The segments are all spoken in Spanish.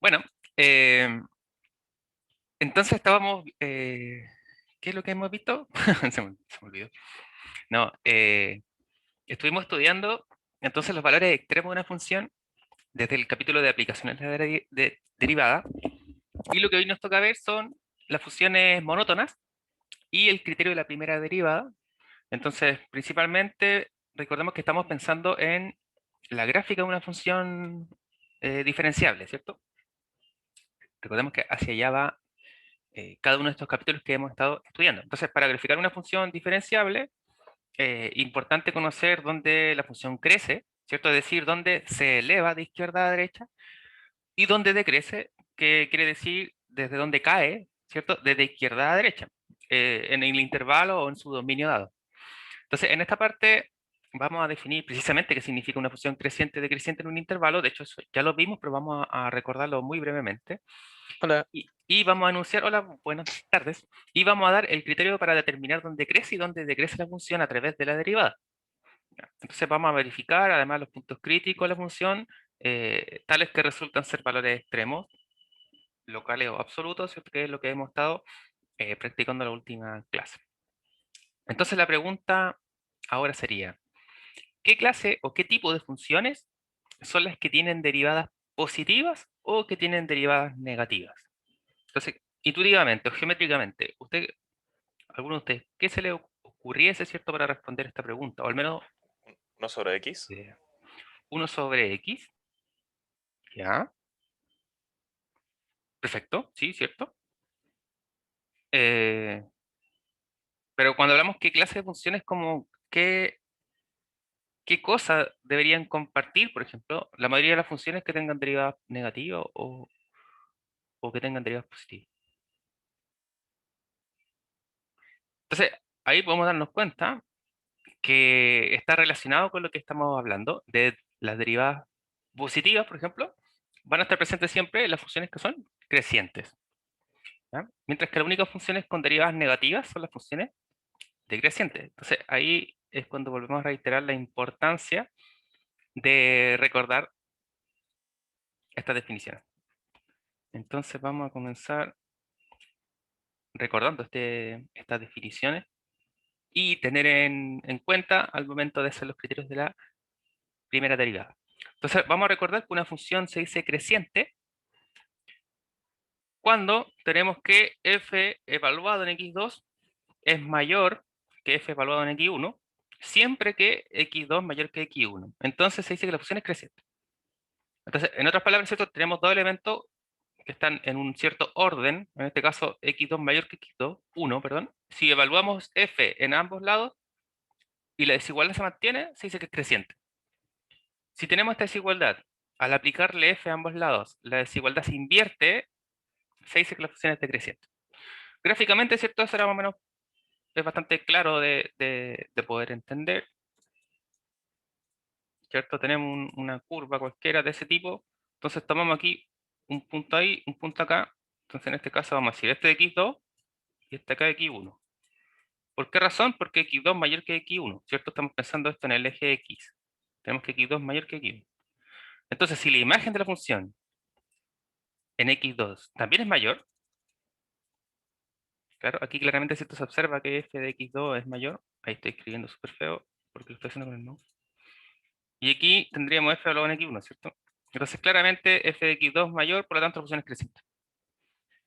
Bueno, eh, entonces estábamos, ¿qué es lo que hemos visto? Se me olvidó. No, estuvimos estudiando entonces los valores extremos de una función desde el capítulo de aplicaciones de derivada, y lo que hoy nos toca ver son las funciones monótonas y el criterio de la primera derivada. Entonces, principalmente, recordemos que estamos pensando en la gráfica de una función diferenciable, ¿cierto? Recordemos que hacia allá va cada uno de estos capítulos que hemos estado estudiando. Entonces, para graficar una función diferenciable, importante conocer dónde la función crece, ¿cierto? Es decir, dónde se eleva de izquierda a derecha, y dónde decrece, que quiere decir desde dónde cae, ¿cierto? Desde izquierda a derecha, en el intervalo o en su dominio dado. Entonces, en esta parte vamos a definir precisamente qué significa una función creciente decreciente en un intervalo. De hecho, eso ya lo vimos, pero vamos a recordarlo muy brevemente. Hola. Y vamos a anunciar, hola, buenas tardes, y vamos a dar el criterio para determinar dónde crece y dónde decrece la función a través de la derivada. Entonces vamos a verificar además los puntos críticos de la función, tales que resultan ser valores extremos, locales o absolutos, ¿cierto? Que es lo que hemos estado practicando en la última clase. Entonces la pregunta ahora sería, ¿qué clase o qué tipo de funciones son las que tienen derivadas positivas o que tienen derivadas negativas? Entonces, intuitivamente o geométricamente, alguno de ustedes, ¿qué se le ocurriese, cierto, para responder esta pregunta? O al menos ¿No sobre X? eh, 1 sobre x, ¿ya? Perfecto, sí, ¿cierto? Eh, pero cuando hablamos qué clase de funciones, como qué cosas deberían compartir, por ejemplo, la mayoría de las funciones que tengan derivadas negativas o que tengan derivadas positivas. Entonces, ahí podemos darnos cuenta que está relacionado con lo que estamos hablando, de las derivadas positivas, por ejemplo, van a estar presentes siempre en las funciones que son crecientes, ¿ya? Mientras que las únicas funciones con derivadas negativas son las funciones decrecientes. Entonces, ahí es cuando volvemos a reiterar la importancia de recordar estas definiciones. Entonces, vamos a comenzar recordando estas definiciones y tener en cuenta al momento de hacer los criterios de la primera derivada. Entonces, vamos a recordar que una función se dice creciente cuando tenemos que f evaluado en x2 es mayor que f evaluado en x1, siempre que x2 es mayor que x1. Entonces se dice que la función es creciente. Entonces, en otras palabras, ¿cierto? Tenemos dos elementos que están en un cierto orden, en este caso x2 mayor que x2, 1, perdón. Si evaluamos f en ambos lados y la desigualdad se mantiene, se dice que es creciente. Si tenemos esta desigualdad, al aplicarle f a ambos lados, la desigualdad se invierte, se dice que la función es decreciente. Gráficamente, ¿cierto? Eso era más o menos, es bastante claro de poder entender, ¿cierto? Tenemos una curva cualquiera de ese tipo, entonces tomamos aquí un punto ahí, un punto acá, entonces en este caso vamos a decir este de x2 y este acá de x1. ¿Por qué razón? Porque x2 es mayor que x1, ¿cierto? Estamos pensando esto en el eje x. Tenemos que x2 es mayor que x1. Entonces, si la imagen de la función en x2 también es mayor, claro, aquí claramente ¿cierto? Se observa que f de x2 es mayor. Ahí estoy escribiendo súper feo porque lo estoy haciendo con el mouse. Y aquí tendríamos f evaluado en x1, ¿cierto? Entonces, claramente f de x2 es mayor, por lo tanto la función es creciente.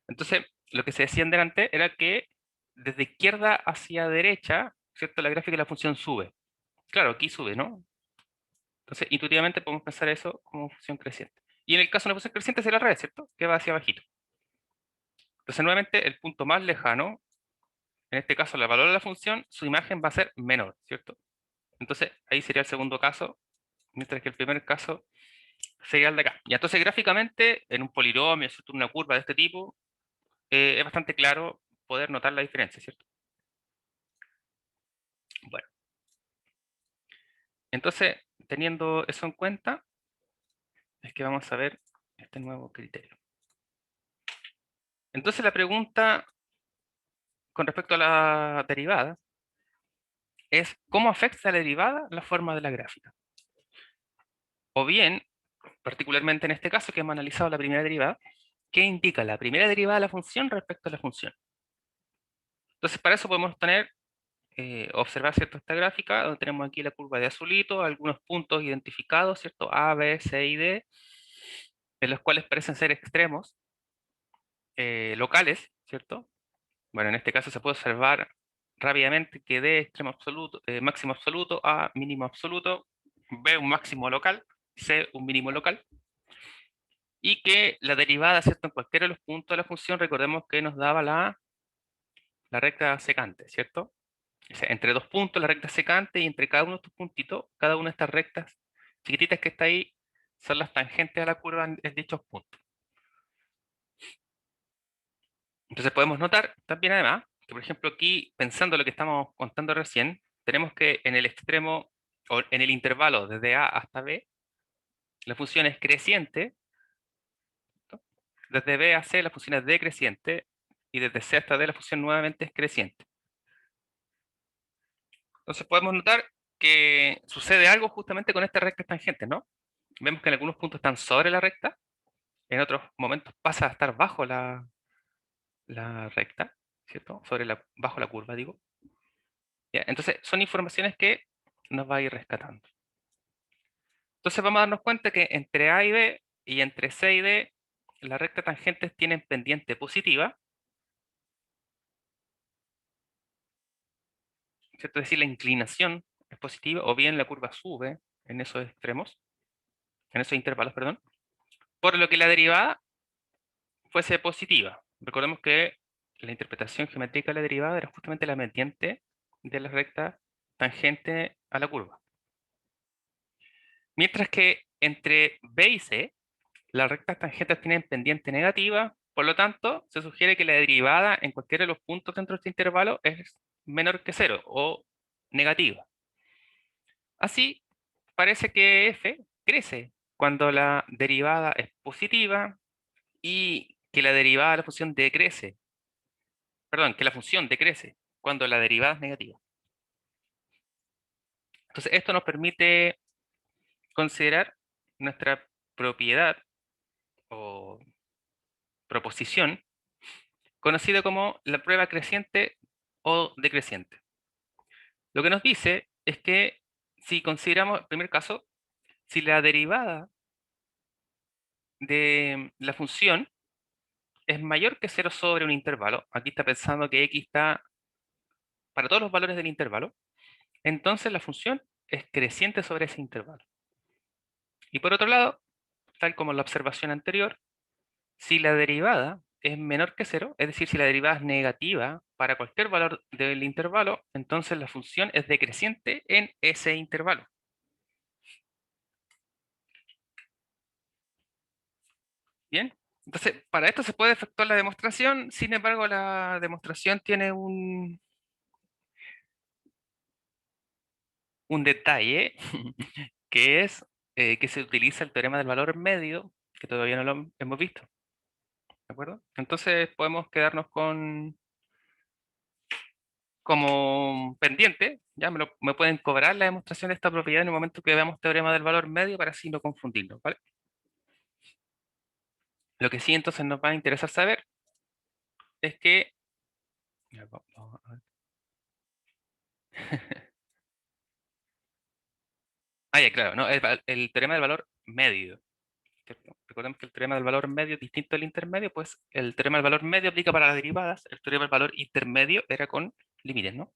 Entonces, lo que se decía en delante era que desde izquierda hacia derecha, ¿cierto? La gráfica de la función sube. Claro, aquí sube, ¿no? Entonces, intuitivamente podemos pensar eso como función creciente. Y en el caso de una función creciente será al revés, ¿cierto? Que va hacia abajito. Entonces, nuevamente, el punto más lejano, en este caso, el valor de la función, su imagen va a ser menor, ¿cierto? Entonces, ahí sería el segundo caso, mientras que el primer caso sería el de acá. Y entonces, gráficamente, en un polinomio, ¿cierto? Una curva de este tipo, es bastante claro poder notar la diferencia, ¿cierto? Bueno, entonces, teniendo eso en cuenta, es que vamos a ver este nuevo criterio. Entonces, la pregunta con respecto a la derivada es ¿cómo afecta la derivada la forma de la gráfica? O bien, particularmente en este caso que hemos analizado la primera derivada, que indica la primera derivada de la función respecto a la función. Entonces, para eso podemos observar, ¿cierto?, esta gráfica, donde tenemos aquí la curva de azulito, algunos puntos identificados, ¿cierto?, A, B, C y D, en los cuales parecen ser extremos locales, ¿cierto? Bueno, en este caso se puede observar rápidamente que D extremo absoluto, máximo absoluto, A mínimo absoluto, B un máximo local, C un mínimo local, y que la derivada, ¿cierto?, en cualquiera de los puntos de la función, recordemos que nos daba la recta secante, ¿cierto? O sea, entre dos puntos la recta secante y entre cada uno de estos puntitos, cada una de estas rectas chiquititas que está ahí son las tangentes a la curva en dichos puntos. Entonces podemos notar también además que, por ejemplo, aquí, pensando lo que estamos contando recién, tenemos que en el extremo o en el intervalo desde A hasta B, la función es creciente, ¿no? Desde B a C la función es decreciente y desde C hasta D la función nuevamente es creciente. Entonces podemos notar que sucede algo justamente con estas rectas tangentes, ¿no? Vemos que en algunos puntos están sobre la recta, en otros momentos pasa a estar bajo la recta, ¿cierto? Bajo la curva, digo. ¿Ya? Entonces, son informaciones que nos va a ir rescatando. Entonces vamos a darnos cuenta que entre A y B y entre C y D, las rectas tangentes tienen pendiente positiva, ¿cierto? Es decir, la inclinación es positiva, o bien la curva sube en esos extremos, en esos intervalos, perdón, por lo que la derivada fuese positiva. Recordemos que la interpretación geométrica de la derivada era justamente la pendiente de la recta tangente a la curva. Mientras que entre B y C, las rectas tangentes tienen pendiente negativa, por lo tanto, se sugiere que la derivada en cualquiera de los puntos dentro de este intervalo es menor que cero o negativa. Así, parece que f crece cuando la derivada es positiva y que la derivada de la función decrece, perdón, que la función decrece cuando la derivada es negativa. Entonces, esto nos permite considerar nuestra propiedad o proposición conocida como la prueba creciente o decreciente. Lo que nos dice es que si consideramos, en primer caso, si la derivada de la función es mayor que 0 sobre un intervalo, aquí está pensando que x está para todos los valores del intervalo, entonces la función es creciente sobre ese intervalo. Y por otro lado, tal como en la observación anterior, si la derivada es menor que 0, es decir, si la derivada es negativa para cualquier valor del intervalo, entonces la función es decreciente en ese intervalo. Bien, entonces para esto se puede efectuar la demostración, sin embargo la demostración tiene un detalle, que es que se utiliza el teorema del valor medio, que todavía no lo hemos visto, ¿de acuerdo? Entonces podemos quedarnos como pendiente, ya me pueden cobrar la demostración de esta propiedad en el momento que veamos teorema del valor medio para así no confundirnos, ¿vale? Lo que sí entonces nos va a interesar saber es que... ya, vamos a ver. Ah, ya, claro, no, el teorema del valor medio, ¿cierto? Recordemos que el teorema del valor medio es distinto al intermedio, pues el teorema del valor medio aplica para las derivadas, el teorema del valor intermedio era con límites, ¿no?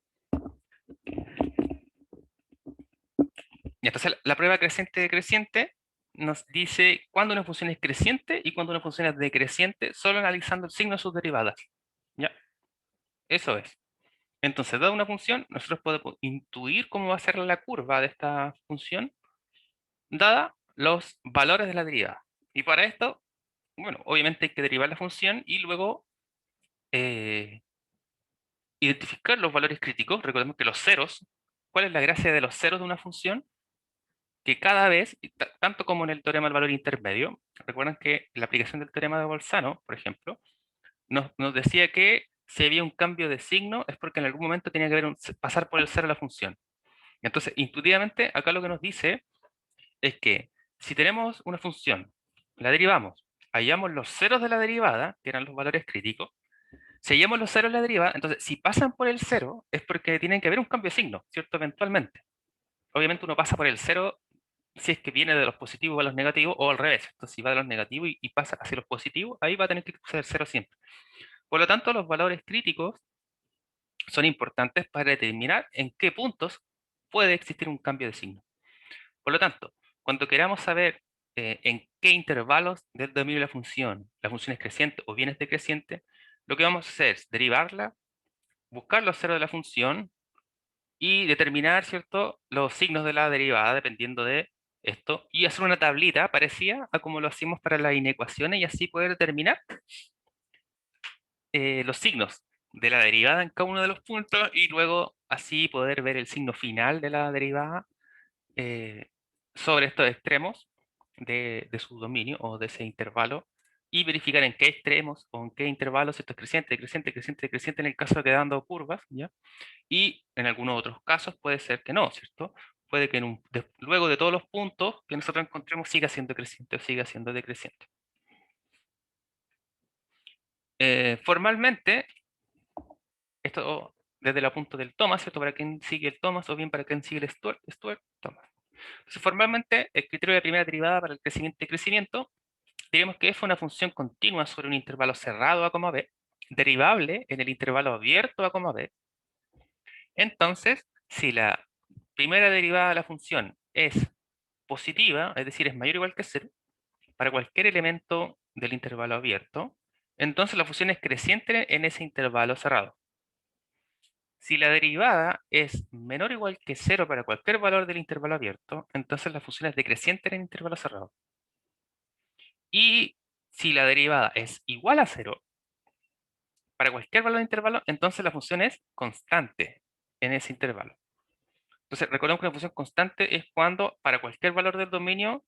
Y entonces la prueba creciente-decreciente nos dice cuándo una función es creciente y cuándo una función es decreciente, solo analizando el signo de sus derivadas. ¿Ya? Eso es. Entonces, dada una función, nosotros podemos intuir cómo va a ser la curva de esta función, dada los valores de la derivada. Y para esto, bueno, obviamente hay que derivar la función y luego eh, identificar los valores críticos. Recordemos que los ceros, ¿cuál es la gracia de los ceros de una función? Que cada vez, y tanto como en el teorema del valor intermedio, recuerdan que la aplicación del teorema de Bolzano, por ejemplo, nos decía que si había un cambio de signo es porque en algún momento tenía que haber pasar por el cero la función. Entonces, intuitivamente, acá lo que nos dice es que si tenemos una función, la derivamos, hallamos los ceros de la derivada, que eran los valores críticos, si hallamos los ceros de la derivada, entonces si pasan por el cero es porque tienen que haber un cambio de signo, ¿cierto? Eventualmente. Obviamente uno pasa por el cero si es que viene de los positivos a los negativos o al revés. Entonces si va de los negativos y pasa hacia los positivos, ahí va a tener que ser cero siempre. Por lo tanto, los valores críticos son importantes para determinar en qué puntos puede existir un cambio de signo. Por lo tanto, cuando queramos saber en qué intervalos del dominio de la función es creciente o bien es decreciente, lo que vamos a hacer es derivarla, buscar los ceros de la función y determinar, ¿cierto?, los signos de la derivada dependiendo de esto y hacer una tablita parecida a como lo hacemos para las inecuaciones y así poder determinar los signos de la derivada en cada uno de los puntos y luego así poder ver el signo final de la derivada eh, sobre estos extremos de su dominio o de ese intervalo y verificar en qué extremos o en qué intervalos esto es creciente, creciente, creciente, creciente en el caso de que dando curvas, ¿ya? Y en algunos otros casos puede ser que no, ¿cierto? Puede que luego de todos los puntos que nosotros encontremos siga siendo creciente o siga siendo decreciente. Formalmente, esto desde el punto del Thomas, ¿cierto? Para quien sigue el Thomas o bien para quien sigue el Stuart, Stuart, Thomas. Entonces, formalmente, el criterio de primera derivada para el crecimiento y crecimiento, diremos que f es una función continua sobre un intervalo cerrado a, b, derivable en el intervalo abierto a, b. Entonces, si la primera derivada de la función es positiva, es decir, es mayor o igual que 0, para cualquier elemento del intervalo abierto, entonces la función es creciente en ese intervalo cerrado. Si la derivada es menor o igual que 0 para cualquier valor del intervalo abierto, entonces la función es decreciente en el intervalo cerrado. Y si la derivada es igual a 0 para cualquier valor de intervalo, entonces la función es constante en ese intervalo. Entonces, recordemos que una función constante es cuando para cualquier valor del dominio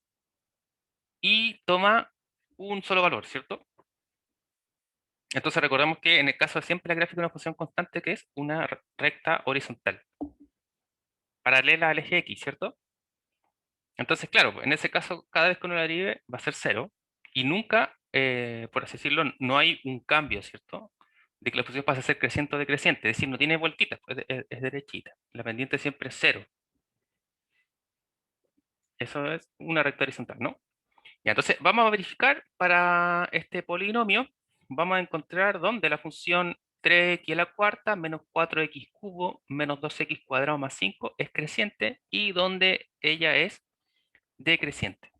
y toma un solo valor, ¿cierto? Entonces recordemos que en el caso de siempre la gráfica de una función constante que es una recta horizontal, paralela al eje X, ¿cierto? Entonces, claro, en ese caso, cada vez que uno la derive va a ser cero y nunca, por así decirlo, no hay un cambio, ¿cierto? De que la función pasa a ser creciente o decreciente, es decir, no tiene vueltitas, pues, es derechita. La pendiente siempre es cero. Eso es una recta horizontal, ¿no? Ya, entonces, vamos a verificar para este polinomio, vamos a encontrar dónde la función 3x a la cuarta menos 4x cubo menos 2x cuadrado más 5 es creciente y dónde ella es decreciente.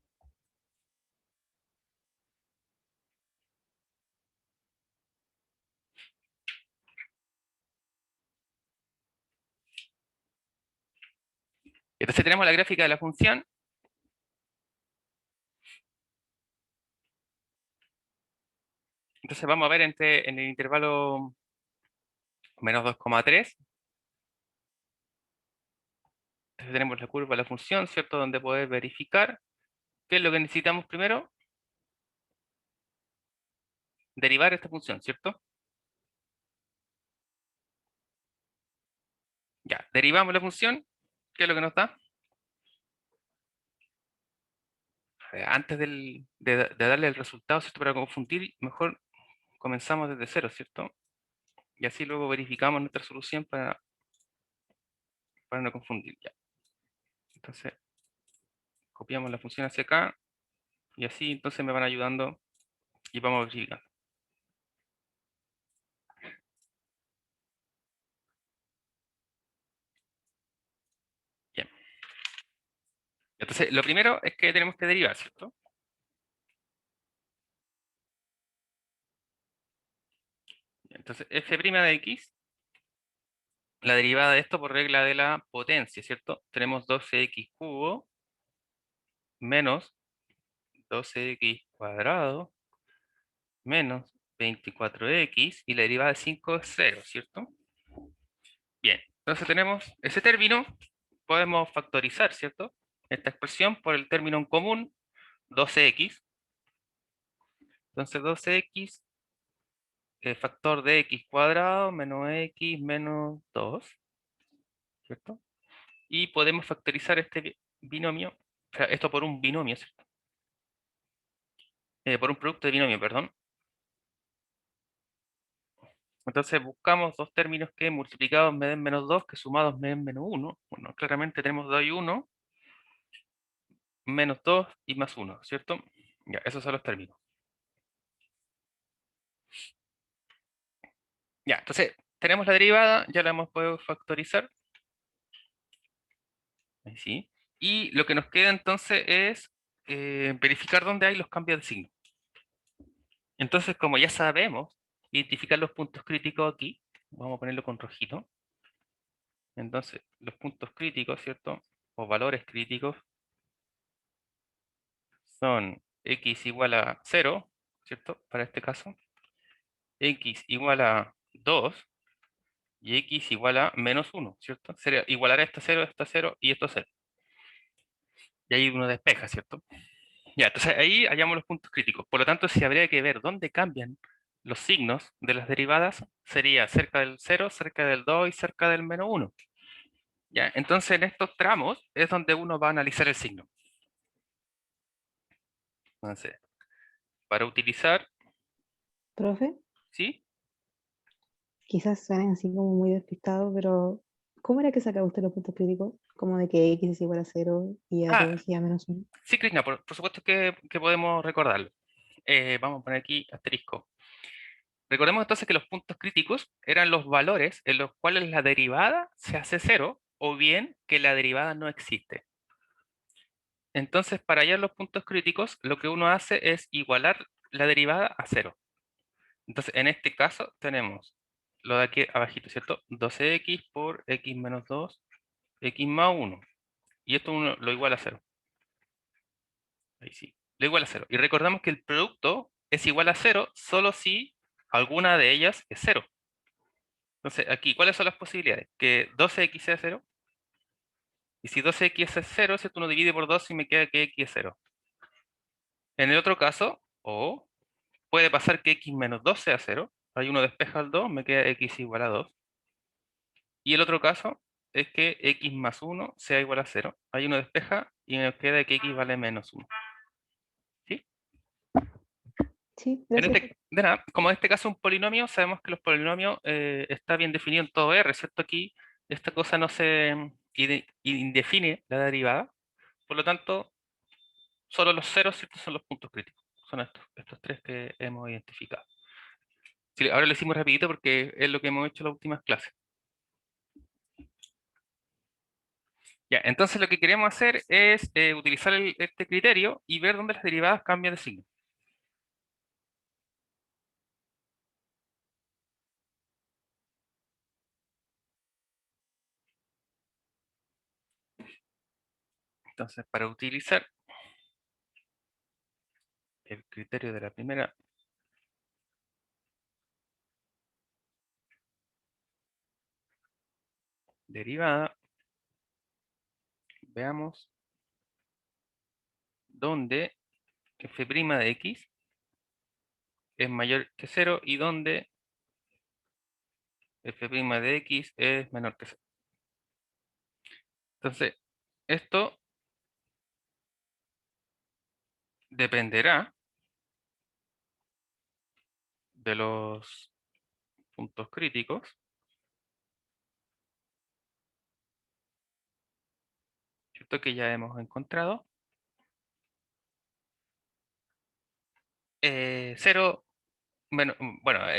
Entonces tenemos la gráfica de la función. Entonces vamos a ver en el intervalo menos 2,3. Entonces tenemos la curva de la función, ¿cierto? Donde poder verificar qué es lo que necesitamos primero. Derivar esta función, ¿cierto? Ya, derivamos la función. ¿Qué es lo que nos da? Antes de darle el resultado, ¿cierto? Para confundir, mejor comenzamos desde cero, ¿cierto? Y así luego verificamos nuestra solución para no confundir. Ya. Entonces, copiamos la función hacia acá y así entonces me van ayudando y vamos verificando. Bien. Entonces, lo primero es que tenemos que derivar, ¿cierto? Entonces, f' de x, la derivada de esto por regla de la potencia, ¿cierto? Tenemos 12x cubo menos 12x cuadrado menos 24x y la derivada de 5 es 0, ¿cierto? Bien, entonces tenemos ese término, podemos factorizar, ¿cierto? Esta expresión por el término en común, 12x. Entonces 12x, factor de x cuadrado menos x menos 2, ¿cierto? Y podemos factorizar este binomio, o sea, esto por un binomio, ¿cierto? por un producto de binomio, perdón. Entonces buscamos dos términos que multiplicados me den menos 2, que sumados me den menos 1. Bueno, claramente tenemos 2 y 1, menos 2 y más 1, ¿cierto? Ya, esos son los términos. Ya, entonces tenemos la derivada, ya la hemos podido factorizar. Ahí sí. Y lo que nos queda entonces es verificar dónde hay los cambios de signo. Entonces, como ya sabemos identificar los puntos críticos aquí, vamos a ponerlo con rojito. Entonces, los puntos críticos, ¿cierto? O valores críticos son x igual a 0, ¿cierto? Para este caso, x igual a 2 y x igual a menos 1, ¿cierto? Sería igualar esto a 0 y esto a 0. Y ahí uno despeja, ¿cierto? Ya, entonces ahí hallamos los puntos críticos. Por lo tanto, si habría que ver dónde cambian los signos de las derivadas, sería cerca del 0, cerca del 2 y cerca del menos 1. Ya, entonces en estos tramos es donde uno va a analizar el signo. Entonces, para utilizar, Profe, ¿sí? quizás suenen así como muy despistados, pero ¿cómo era que sacaba usted los puntos críticos? Como de que x es igual a 0 y a Ah, 2 y a menos 1. sí, Krishna, por supuesto que podemos recordarlo. Vamos a poner aquí asterisco. Recordemos entonces que los puntos críticos eran los valores en los cuales la derivada se hace 0 o bien que la derivada no existe. Entonces, para hallar los puntos críticos, lo que uno hace es igualar la derivada a 0. Entonces, en este caso tenemos lo de aquí abajito, ¿cierto? 12x por x menos 2, x más 1. Y esto uno lo iguala a 0. Ahí sí, lo iguala a 0. Y recordamos que el producto es igual a 0 solo si alguna de ellas es 0. Entonces, aquí, ¿cuáles son las posibilidades? Que 12x sea 0. Y si 12x es 0, ¿cierto? Uno divide por 2 y me queda que x es 0. En el otro caso, o puede pasar que x menos 2 sea 0. Ahí uno despeja el 2, me queda x igual a 2. Y el otro caso es que x más 1 sea igual a 0. Ahí uno despeja y nos queda que x vale menos 1. ¿Sí? Sí, gracias. De nada, como en este caso es un polinomio, sabemos que los polinomios está bien definido en todo R, ¿cierto? Aquí esta cosa no se indefine la derivada, por lo tanto, solo los ceros, ¿cierto? Son los puntos críticos. Son estos tres que hemos identificado. Sí, ahora lo hicimos rapidito porque es lo que hemos hecho en las últimas clases. Ya, entonces lo que queremos hacer es utilizar este criterio y ver dónde las derivadas cambian de signo. Entonces, para utilizar el criterio de la primera derivada, veamos dónde f' de x es mayor que 0 y dónde f' de x es menor que 0. Entonces, esto dependerá de los puntos críticos, ¿cierto? Que ya hemos encontrado. 0, bueno,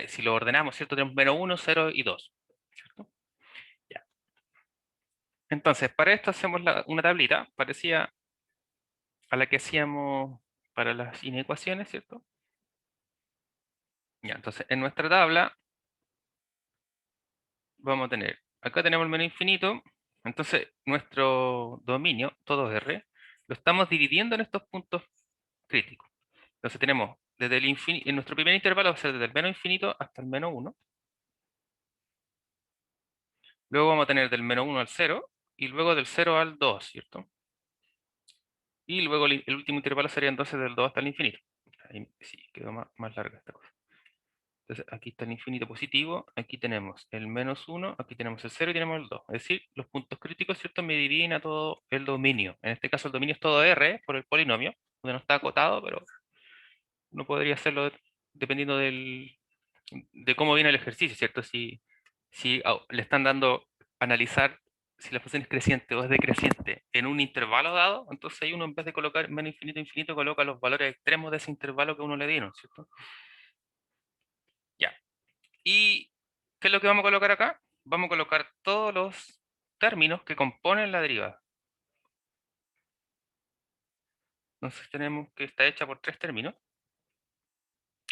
si lo ordenamos, ¿cierto? Tenemos menos 1, 0 y 2, ¿cierto? Ya. Entonces, para esto hacemos una tablita parecida a la que hacíamos para las inecuaciones, ¿cierto? Ya, entonces, en nuestra tabla vamos a tener, acá tenemos el menú infinito, entonces nuestro dominio, todo R, lo estamos dividiendo en estos puntos críticos. Entonces tenemos desde el infinito, en nuestro primer intervalo va a ser desde el menos infinito hasta el menos 1. Luego vamos a tener del menos 1 al 0 y luego del 0 al 2, ¿cierto? Y luego el último intervalo sería entonces del 2 hasta el infinito. Ahí sí, quedó más larga esta cosa. Entonces aquí está el infinito positivo, aquí tenemos el menos 1, aquí tenemos el 0 y tenemos el 2. Es decir, los puntos críticos, ¿cierto? Me dividen a todo el dominio. En este caso el dominio es todo R por el polinomio, donde no está acotado, pero uno podría hacerlo dependiendo de cómo viene el ejercicio, ¿cierto? Si le están dando analizar si la función es creciente o es decreciente en un intervalo dado, entonces ahí uno en vez de colocar menos infinito infinito coloca los valores extremos de ese intervalo que uno le dieron, ¿cierto? Ya. ¿Y qué es lo que vamos a colocar acá? Vamos a colocar todos los términos que componen la derivada. Entonces tenemos que está hecha por 3 términos,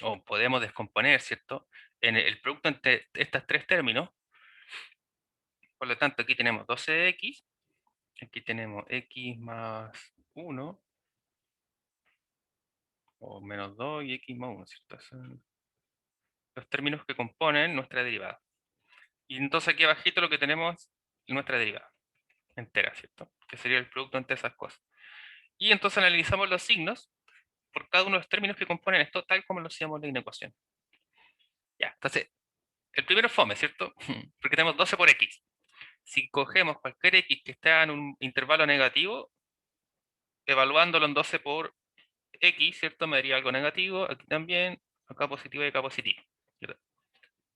o podemos descomponer, ¿cierto? En el producto entre estos 3 términos, por lo tanto aquí tenemos 12x, aquí tenemos x más 1, o menos 2 y x más 1, ¿cierto? Son los términos que componen nuestra derivada. Y entonces aquí abajito lo que tenemos es nuestra derivada entera, ¿cierto? Que sería el producto entre esas cosas. Y entonces analizamos los signos por cada uno de los términos que componen esto, tal como lo hacíamos en la ecuación. Ya, entonces, el primero es fome, ¿cierto? Porque tenemos 12 por x. Si cogemos cualquier x que esté en un intervalo negativo, evaluándolo en 12 por x, ¿cierto? Me daría algo negativo, aquí también, acá positivo y acá positivo. ¿Cierto?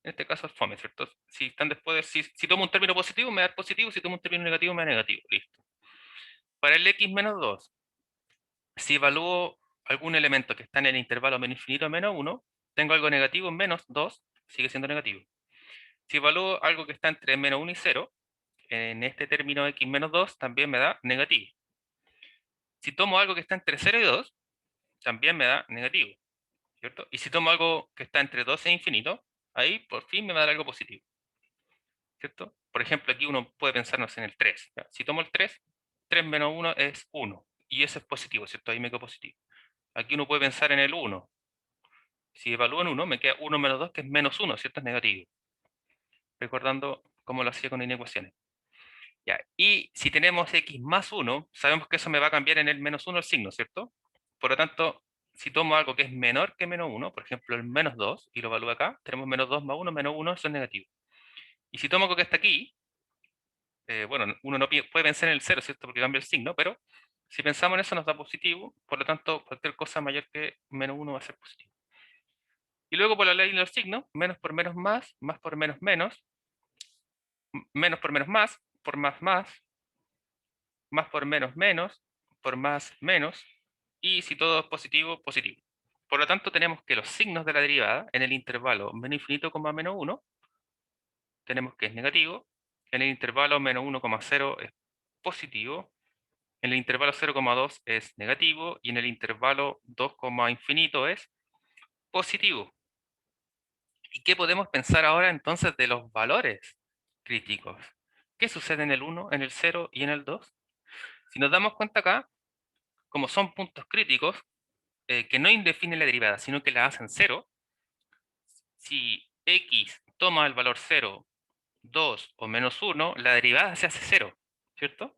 En este caso es fome, ¿cierto? Si están después de, si tomo un término positivo, me da positivo, si tomo un término negativo, me da negativo. Listo. Para el x menos 2, si evalúo algún elemento que está en el intervalo menos infinito a menos 1, tengo algo negativo en menos 2, sigue siendo negativo. Si evalúo algo que está entre menos 1 y 0, en este término x menos 2 también me da negativo. Si tomo algo que está entre 0 y 2, también me da negativo, ¿cierto? Y si tomo algo que está entre 2 e infinito, ahí por fin me va a dar algo positivo, ¿cierto? Por ejemplo, aquí uno puede pensarnos en el 3. ¿Ya? Si tomo el 3, 3 menos 1 es 1, y eso es positivo, ¿cierto? Ahí me queda positivo. Aquí uno puede pensar en el 1. Si evalúo en 1, me queda 1 menos 2, que es menos 1, ¿cierto? Es negativo. Recordando cómo lo hacía con inecuaciones. Ya. Y si tenemos x más 1, sabemos que eso me va a cambiar en el menos 1 el signo, ¿cierto? Por lo tanto, si tomo algo que es menor que menos 1, por ejemplo el menos 2, y lo evalúo acá, tenemos menos 2 más 1, menos 1, eso es negativo. Y si tomo algo que está aquí, bueno, uno no puede pensar en el 0, ¿cierto? Porque cambia el signo, pero si pensamos en eso nos da positivo, por lo tanto, cualquier cosa mayor que menos 1 va a ser positivo. Y luego por la ley de los signos, menos por menos más por menos menos, menos por menos más por más por menos menos, por más menos, y si todo es positivo, positivo. Por lo tanto, tenemos que los signos de la derivada en el intervalo menos infinito, menos 1, tenemos que es negativo, en el intervalo menos 1,0 es positivo, en el intervalo 0,2 es negativo, y en el intervalo 2, infinito es positivo. ¿Y qué podemos pensar ahora entonces de los valores críticos? ¿Qué sucede en el 1, en el 0 y en el 2? Si nos damos cuenta acá, como son puntos críticos, que no indefinen la derivada, sino que la hacen 0, si x toma el valor 0, 2 o menos 1, la derivada se hace 0, ¿cierto?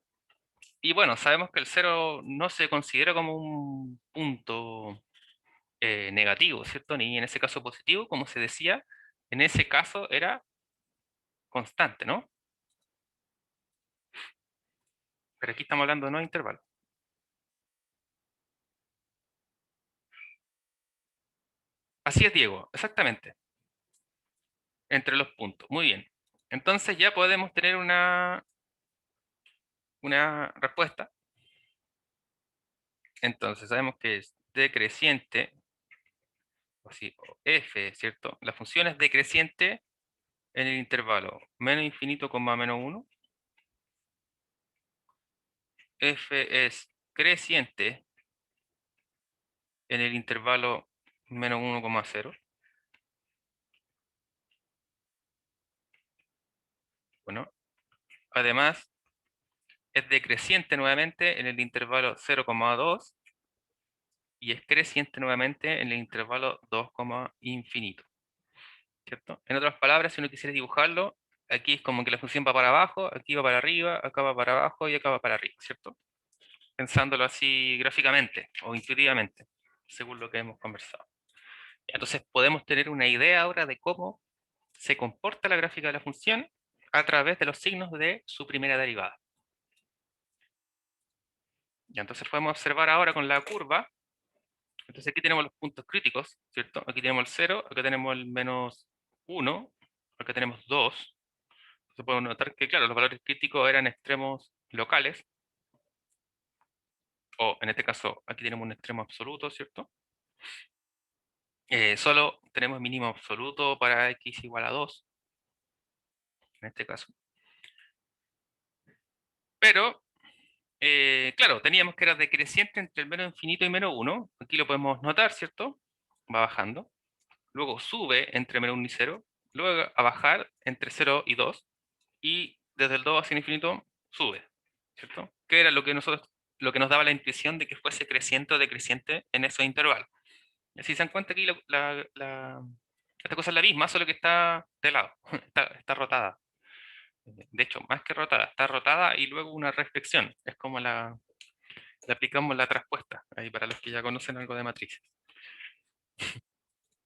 Y bueno, sabemos que el 0 no se considera como un punto negativo, ¿cierto? Ni en ese caso positivo, como se decía, en ese caso era constante, ¿no? Pero aquí estamos hablando de no intervalo. Así es, Diego, exactamente. Entre los puntos, muy bien. Entonces ya podemos tener una respuesta. Entonces sabemos que es decreciente, o así, o f, ¿cierto? La función es decreciente en el intervalo menos infinito, menos 1. F es creciente en el intervalo menos 1,0. Bueno, además es decreciente nuevamente en el intervalo 0,2 y es creciente nuevamente en el intervalo 2, infinito, ¿cierto? En otras palabras, si uno quisiera dibujarlo, aquí es como que la función va para abajo, aquí va para arriba, acá va para abajo y acá va para arriba, ¿cierto? Pensándolo así gráficamente o intuitivamente, según lo que hemos conversado. Entonces podemos tener una idea ahora de cómo se comporta la gráfica de la función a través de los signos de su primera derivada. Y entonces podemos observar ahora con la curva, Entonces aquí tenemos los puntos críticos, ¿cierto? Aquí tenemos el 0, acá tenemos el -1, acá tenemos 2. Se puede notar que, claro, los valores críticos eran extremos locales, o en este caso, aquí tenemos un extremo absoluto, ¿cierto? Solo tenemos mínimo absoluto para x igual a 2, en este caso. Pero, claro, teníamos que era decreciente entre el menos infinito y -1. Aquí lo podemos notar, ¿cierto? Va bajando. Luego sube entre -1 y 0. Luego a bajar entre 0 y 2. Y desde el 2 hacia el infinito sube, ¿cierto? Que era lo que nos daba la intuición de que fuese creciente o decreciente en esos intervalos. Y si se dan cuenta aquí, esta cosa es la misma, solo que está de lado, está rotada. De hecho, más que rotada, está rotada y luego una reflexión. Es como le aplicamos la traspuesta, ahí para los que ya conocen algo de matrices,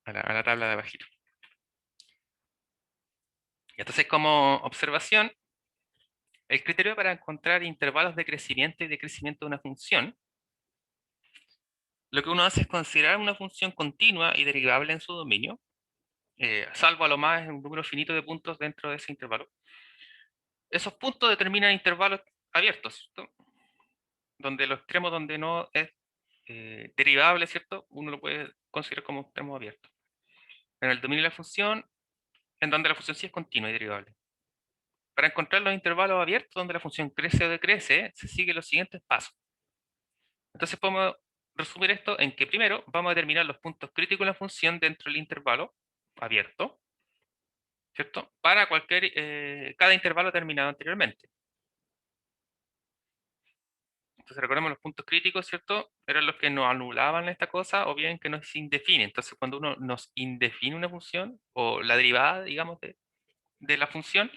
a la tabla de abajito. Y entonces, como observación, el criterio para encontrar intervalos de crecimiento y decrecimiento de una función, lo que uno hace es considerar una función continua y derivable en su dominio, salvo a lo más un número finito de puntos dentro de ese intervalo. Esos puntos determinan intervalos abiertos, ¿cierto? Donde los extremos donde no es derivable, ¿cierto? Uno lo puede considerar como extremo abierto. En el dominio de la función, en donde la función sí es continua y derivable. Para encontrar los intervalos abiertos donde la función crece o decrece, se siguen los siguientes pasos. Entonces podemos resumir esto en que primero vamos a determinar los puntos críticos de la función dentro del intervalo abierto, ¿cierto? Para cada intervalo terminado anteriormente. Entonces recordemos los puntos críticos, ¿cierto? Eran los que nos anulaban esta cosa o bien que nos indefine. Entonces cuando uno nos indefine una función o la derivada, digamos, de la función,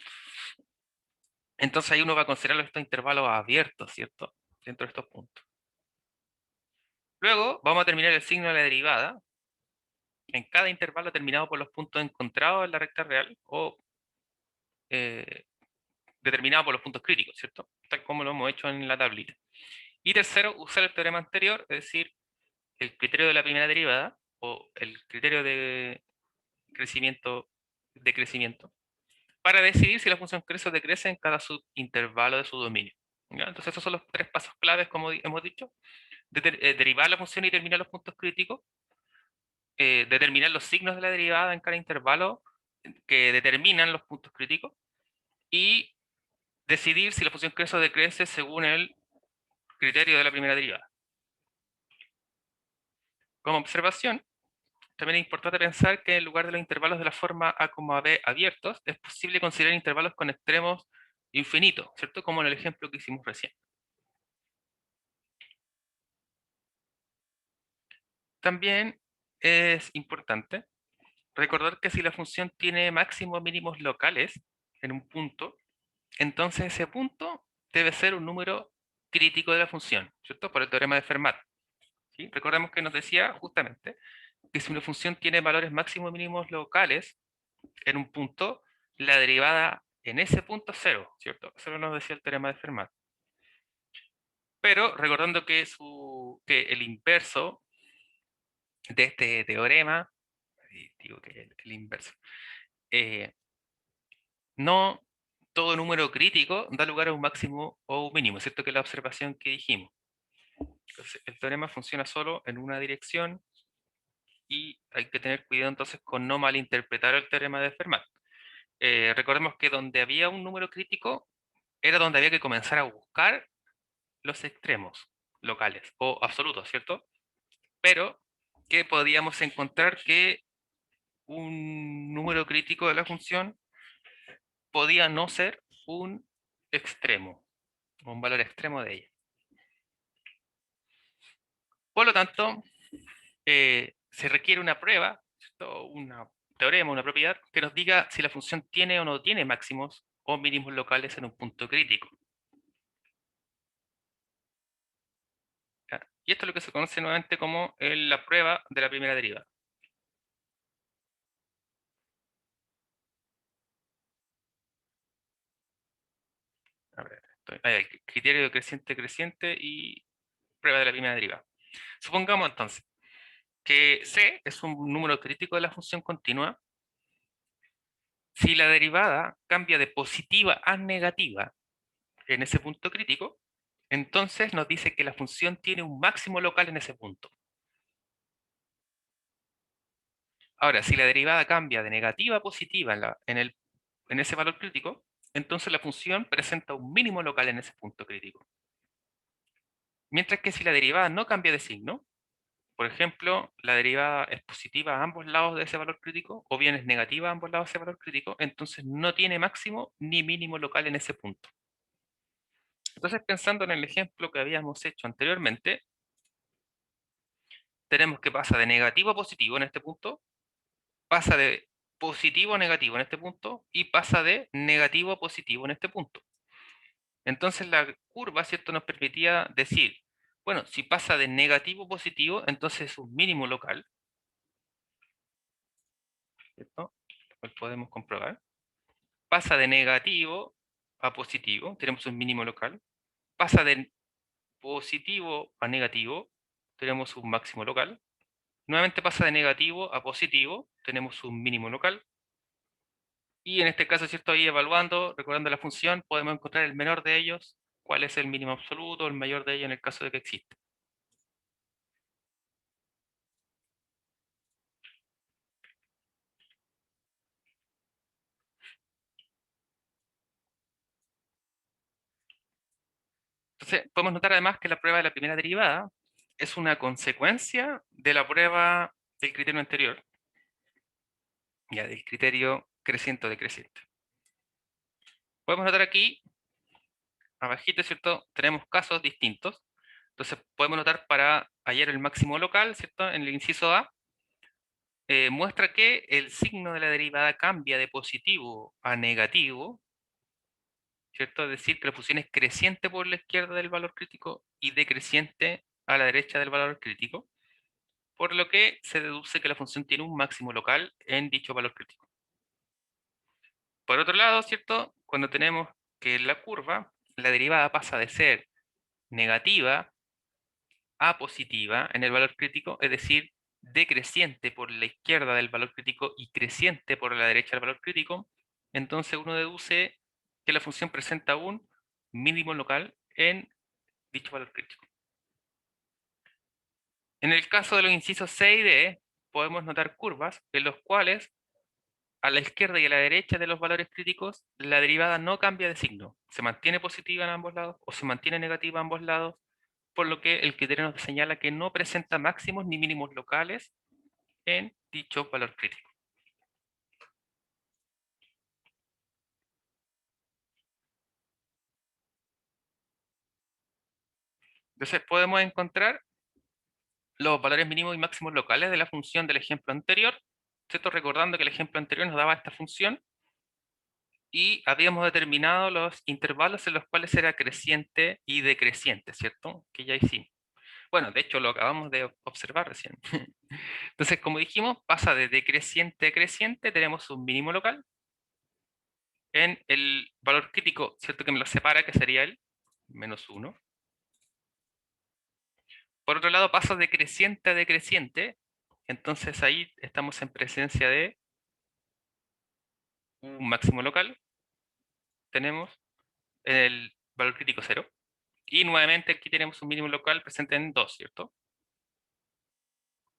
entonces ahí uno va a considerar estos intervalos abiertos, ¿cierto? Dentro de estos puntos. Luego vamos a terminar el signo de la derivada en cada intervalo terminado por los puntos encontrados en la recta real o determinado por los puntos críticos, ¿cierto? Tal como lo hemos hecho en la tablita. Y tercero, usar el teorema anterior, es decir, el criterio de la primera derivada o el criterio de crecimiento, para decidir si la función crece o decrece en cada subintervalo de su dominio. ¿Ya? Entonces esos son los tres pasos claves, como hemos dicho: derivar la función y determinar los puntos críticos, determinar los signos de la derivada en cada intervalo que determinan los puntos críticos, y decidir si la función crece o decrece según el criterio de la primera derivada. Como observación, también es importante pensar que en lugar de los intervalos de la forma A, B abiertos, es posible considerar intervalos con extremos infinitos, ¿cierto? Como en el ejemplo que hicimos recién. También es importante recordar que si la función tiene máximos mínimos locales en un punto, entonces ese punto debe ser un número crítico de la función, ¿cierto? Por el teorema de Fermat. ¿Sí? Recordemos que nos decía justamente que si una función tiene valores máximos mínimos locales en un punto, la derivada en ese punto es cero, ¿cierto? Eso nos decía el teorema de Fermat. Pero recordando que el inverso de este teorema, digo que el inverso, no todo número crítico da lugar a un máximo o un mínimo, ¿cierto? Que es la observación que dijimos. Entonces, el teorema funciona solo en una dirección y hay que tener cuidado entonces con no malinterpretar el teorema de Fermat. Recordemos que donde había un número crítico era donde había que comenzar a buscar los extremos locales o absolutos, ¿cierto? Pero que podíamos encontrar que un número crítico de la función podía no ser un extremo, un valor extremo de ella. Por lo tanto, se requiere una prueba, ¿cierto? Un teorema, una propiedad, que nos diga si la función tiene o no tiene máximos o mínimos locales en un punto crítico. ¿Ya? Y esto es lo que se conoce nuevamente como la prueba de la primera derivada. A ver, el criterio de creciente y prueba de la primera derivada. Supongamos entonces que C es un número crítico de la función continua. Si la derivada cambia de positiva a negativa en ese punto crítico, entonces nos dice que la función tiene un máximo local en ese punto. Ahora, si la derivada cambia de negativa a positiva en ese valor crítico, entonces la función presenta un mínimo local en ese punto crítico. Mientras que si la derivada no cambia de signo, por ejemplo, la derivada es positiva a ambos lados de ese valor crítico, o bien es negativa a ambos lados de ese valor crítico, entonces no tiene máximo ni mínimo local en ese punto. Entonces, pensando en el ejemplo que habíamos hecho anteriormente, tenemos que pasa de negativo a positivo en este punto, pasa de positivo a negativo en este punto, y pasa de negativo a positivo en este punto. Entonces la curva, ¿cierto?, nos permitía decir, bueno, si pasa de negativo a positivo, entonces es un mínimo local, ¿cierto? Lo cual podemos comprobar. Pasa de negativo a positivo, tenemos un mínimo local. Pasa de positivo a negativo, tenemos un máximo local. Nuevamente pasa de negativo a positivo, tenemos un mínimo local. Y en este caso, ¿cierto? Ahí evaluando, recordando la función, podemos encontrar el menor de ellos, cuál es el mínimo absoluto, el mayor de ellos en el caso de que exista. Entonces, podemos notar además que la prueba de la primera derivada es una consecuencia de la prueba del criterio anterior, ya del criterio creciente o decreciente. Podemos notar aquí, abajito, ¿cierto? Tenemos casos distintos. Entonces, podemos notar para hallar el máximo local, ¿cierto? En el inciso A, muestra que el signo de la derivada cambia de positivo a negativo, ¿cierto? Es decir, que la función es creciente por la izquierda del valor crítico y decreciente a la derecha del valor crítico, por lo que se deduce que la función tiene un máximo local en dicho valor crítico. Por otro lado, ¿cierto? Cuando tenemos que en la curva la derivada pasa de ser negativa a positiva en el valor crítico, es decir, decreciente por la izquierda del valor crítico y creciente por la derecha del valor crítico, entonces uno deduce que la función presenta un mínimo local en dicho valor crítico. En el caso de los incisos C y D, podemos notar curvas en los cuales a la izquierda y a la derecha de los valores críticos, la derivada no cambia de signo. Se mantiene positiva en ambos lados o se mantiene negativa en ambos lados, por lo que el criterio nos señala que no presenta máximos ni mínimos locales en dicho valor crítico. Entonces podemos encontrar los valores mínimos y máximos locales de la función del ejemplo anterior, ¿cierto? Recordando que el ejemplo anterior nos daba esta función y habíamos determinado los intervalos en los cuales era creciente y decreciente, ¿cierto? Que ya hicimos. Bueno, de hecho lo acabamos de observar recién. Entonces, como dijimos, pasa de decreciente a creciente, tenemos un mínimo local en el valor crítico, ¿cierto? Que me lo separa, que sería el -1. Por otro lado, pasa de creciente a decreciente, entonces ahí estamos en presencia de un máximo local, tenemos el valor crítico 0, y nuevamente aquí tenemos un mínimo local presente en 2, ¿cierto?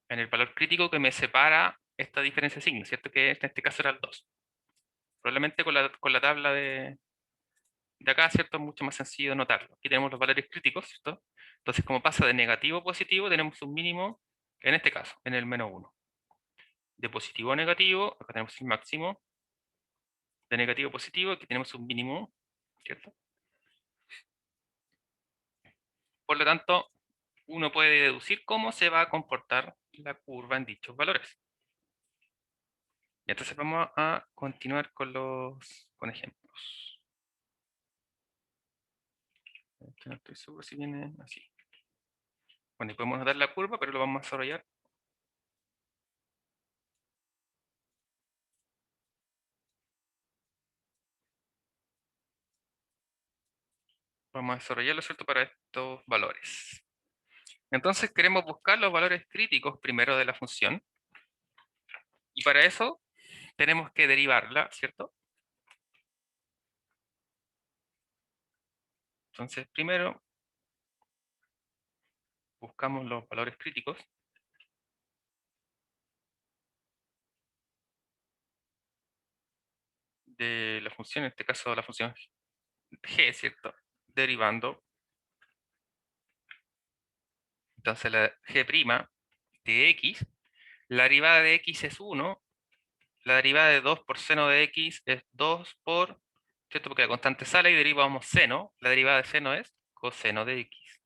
En el valor crítico que me separa esta diferencia de signos, ¿cierto? Que en este caso era el 2. Probablemente con la tabla de acá, ¿cierto? Es mucho más sencillo notarlo. Aquí tenemos los valores críticos, ¿cierto? Entonces, como pasa de negativo a positivo, tenemos un mínimo, en este caso, en el -1. De positivo a negativo, acá tenemos el máximo. De negativo a positivo, aquí tenemos un mínimo, ¿cierto? Por lo tanto, uno puede deducir cómo se va a comportar la curva en dichos valores. Y entonces vamos a continuar con ejemplos. No estoy seguro si viene así. Bueno, y podemos notar la curva, pero lo vamos a desarrollar. Vamos a desarrollarlo, ¿cierto? Para estos valores. Entonces queremos buscar los valores críticos primero de la función. Y para eso tenemos que derivarla, ¿cierto? Entonces primero buscamos los valores críticos. De la función, en este caso la función g, ¿cierto? Derivando. Entonces la g' de x, la derivada de x es 1, la derivada de 2 por seno de x es 2 por, ¿cierto? Porque la constante sale y derivamos seno, la derivada de seno es coseno de x.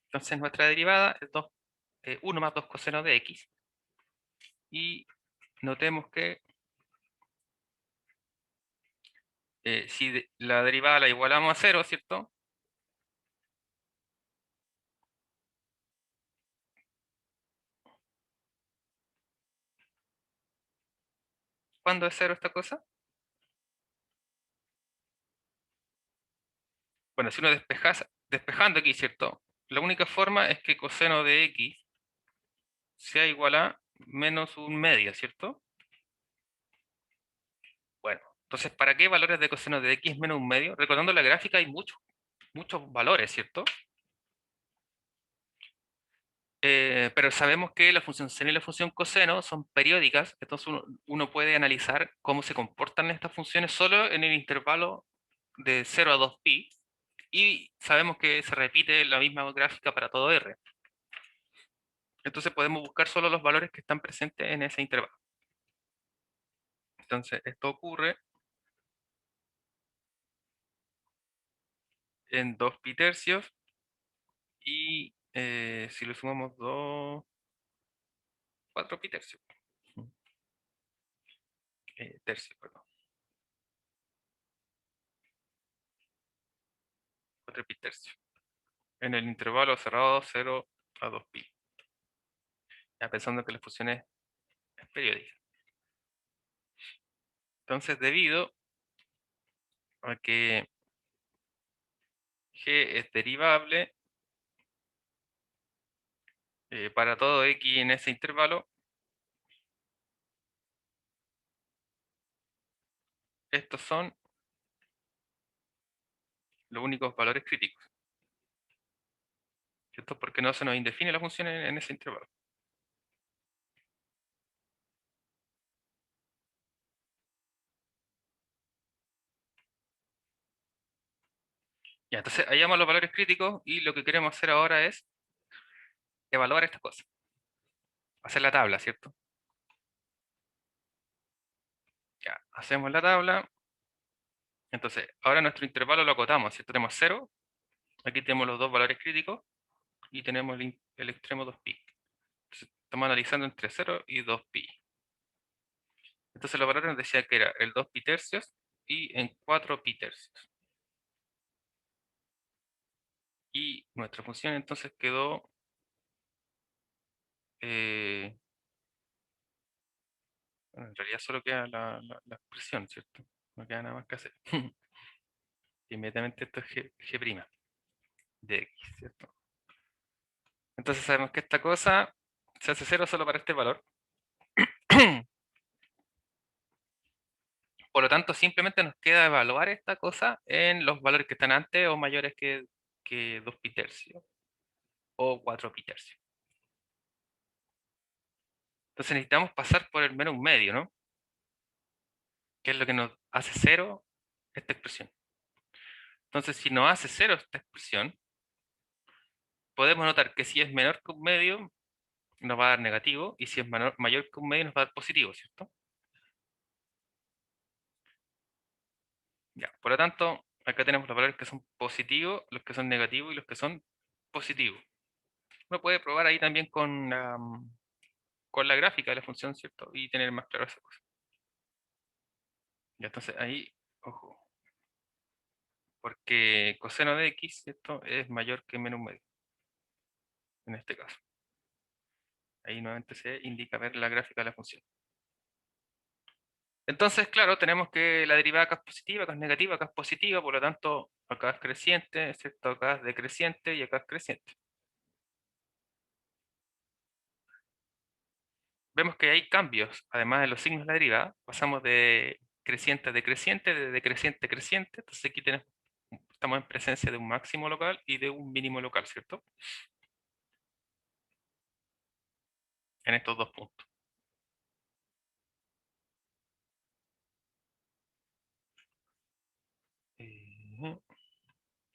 Entonces nuestra derivada es 1 más 2 coseno de x. Y notemos que si la derivada la igualamos a 0, ¿cierto? ¿Cuándo es 0 esta cosa? Bueno, si uno despejando aquí, ¿cierto? La única forma es que coseno de x sea igual a menos un medio, ¿cierto? Bueno, entonces, ¿para qué valores de coseno de x menos un medio? Recordando la gráfica hay muchos valores, ¿cierto? Pero sabemos que la función seno y la función coseno son periódicas, entonces uno puede analizar cómo se comportan estas funciones solo en el intervalo de 0 a 2pi, y sabemos que se repite la misma gráfica para todo r. Entonces podemos buscar solo los valores que están presentes en ese intervalo. Entonces esto ocurre en 2pi tercios, y si le sumamos 4pi tercios. Tercios, perdón. 4pi tercios. En el intervalo cerrado 0 a 2pi. Ya pensando que la función es periódica. Entonces, debido a que g es derivable para todo x en ese intervalo, estos son los únicos valores críticos, ¿cierto? Porque no se nos indefine la función en ese intervalo. Ya, entonces hallamos los valores críticos y lo que queremos hacer ahora es evaluar estas cosas. Hacer la tabla, ¿cierto? Ya, hacemos la tabla. Entonces, ahora nuestro intervalo lo acotamos, ¿cierto? Tenemos 0, aquí tenemos los dos valores críticos, y tenemos el extremo 2pi. Entonces, estamos analizando entre 0 y 2pi. Entonces los valores nos decía que era el 2pi tercios y en 4pi tercios. Y nuestra función entonces quedó... bueno, en realidad solo queda la expresión, ¿cierto? No queda nada más que hacer. Inmediatamente esto es g' de x, ¿cierto? Entonces sabemos que esta cosa se hace 0 solo para este valor. Por lo tanto, simplemente nos queda evaluar esta cosa en los valores que están antes o mayores que 2pi tercios o 4pi tercios. Entonces necesitamos pasar por el menos un medio, ¿no? Que es lo que nos hace 0 esta expresión. Entonces, si nos hace 0 esta expresión, podemos notar que si es menor que un medio, nos va a dar negativo, y si es mayor que un medio, nos va a dar positivo, ¿cierto? Ya, por lo tanto, acá tenemos los valores que son positivos, los que son negativos y los que son positivos. Uno puede probar ahí también con la gráfica de la función, ¿cierto? Y tener más claro esa cosa. Ya, entonces ahí, ojo, porque coseno de x, ¿cierto? Es mayor que menos un medio, en este caso. Ahí nuevamente se indica ver la gráfica de la función. Entonces, claro, tenemos que la derivada acá es positiva, acá es negativa, acá es positiva, por lo tanto, acá es creciente, ¿cierto? Acá es decreciente y acá es creciente. Vemos que hay cambios, además de los signos de la derivada, pasamos de creciente a decreciente, de decreciente a creciente, entonces aquí estamos en presencia de un máximo local y de un mínimo local, ¿cierto? En estos dos puntos. Eh,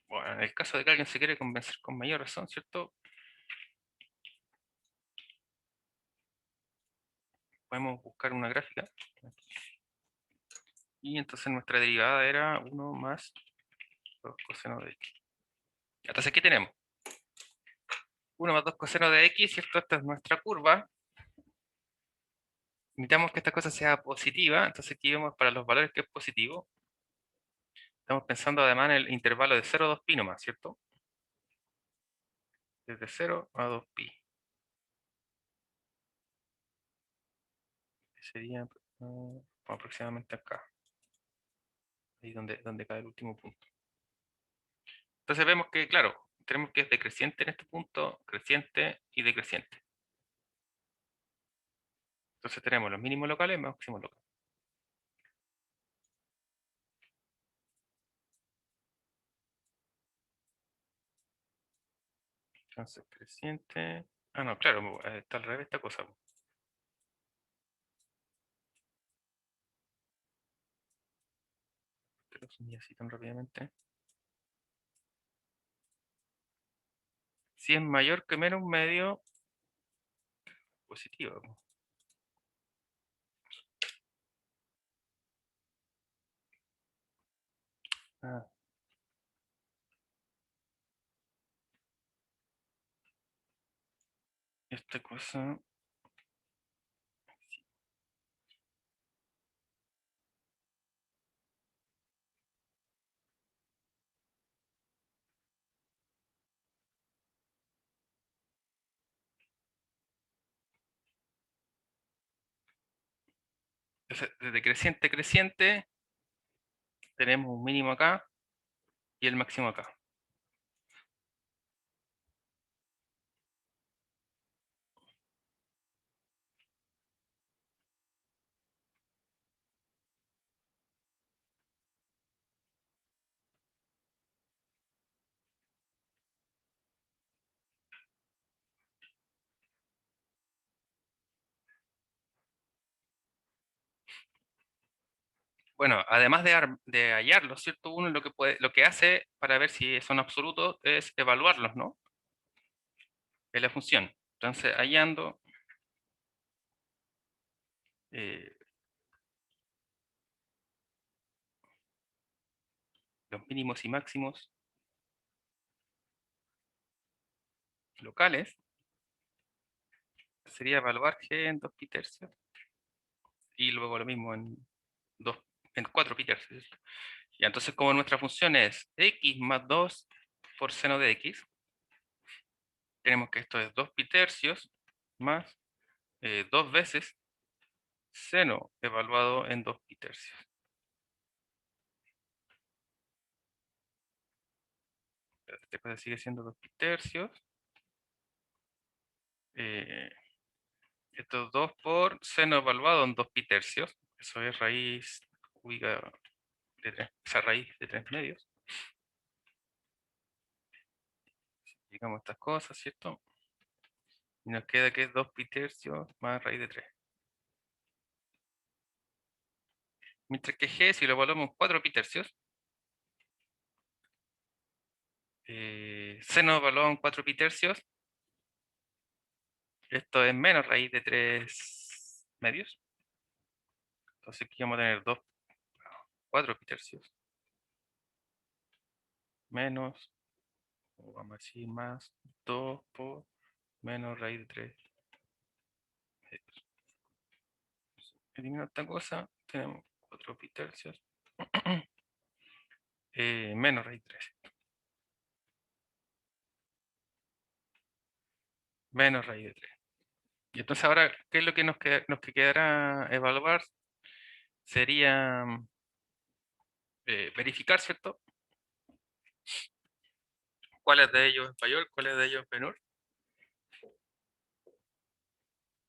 Bueno, en el caso de que alguien se quiere convencer con mayor razón, ¿cierto? Podemos buscar una gráfica. Y entonces nuestra derivada era 1 más 2 coseno de x. Entonces, ¿qué tenemos? 1 más 2 coseno de x, ¿cierto? Esta es nuestra curva. Necesitamos que esta cosa sea positiva, entonces aquí vemos para los valores que es positivo. Estamos pensando además en el intervalo de 0 a 2pi nomás, ¿cierto? Desde 0 a 2pi. Que sería aproximadamente acá. Ahí donde cae el último punto. Entonces vemos que, claro, tenemos que es decreciente en este punto, creciente y decreciente. Entonces tenemos los mínimos locales y máximos locales. Entonces creciente. Ah, no, claro, está al revés esta cosa. Te lo sumí así tan rápidamente. Si es mayor que menos medio, positivo. Ah, esta cosa. Entonces, desde creciente a creciente, tenemos un mínimo acá y el máximo acá. Bueno, además de hallarlos, ¿cierto? Uno lo que hace para ver si son absolutos es evaluarlos, ¿no? Es la función. Entonces, hallando eh, los mínimos y máximos locales, sería evaluar g en 2 pi tercios y luego lo mismo dos, en 4 pi tercios. Y entonces, como nuestra función es x más 2 por seno de x, tenemos que esto es 2 pi tercios más 2 veces seno evaluado en 2 pi tercios. Esta cosa sigue siendo 2 pi tercios. Esto es 2 por seno evaluado en 2 pi tercios. Eso es raíz cúbica de 3, esa raíz de 3 medios. Digamos estas cosas, ¿cierto? Y nos queda que es 2 pi tercios más raíz de 3. Mientras que g, si lo evaluamos en 4 pi tercios, seno evaluado en 4 pi tercios, esto es menos raíz de 3 medios. Entonces aquí vamos a tener 4 pi tercios menos, o vamos a decir más 2 por menos raíz de 3 medios. Elimino esta cosa, tenemos 4 pi tercios menos raíz de 3. Menos raíz de 3. Y entonces ahora, ¿qué es lo que nos quedará evaluar? sería verificar, ¿cierto? ¿Cuáles de ellos es mayor, cuáles de ellos es menor?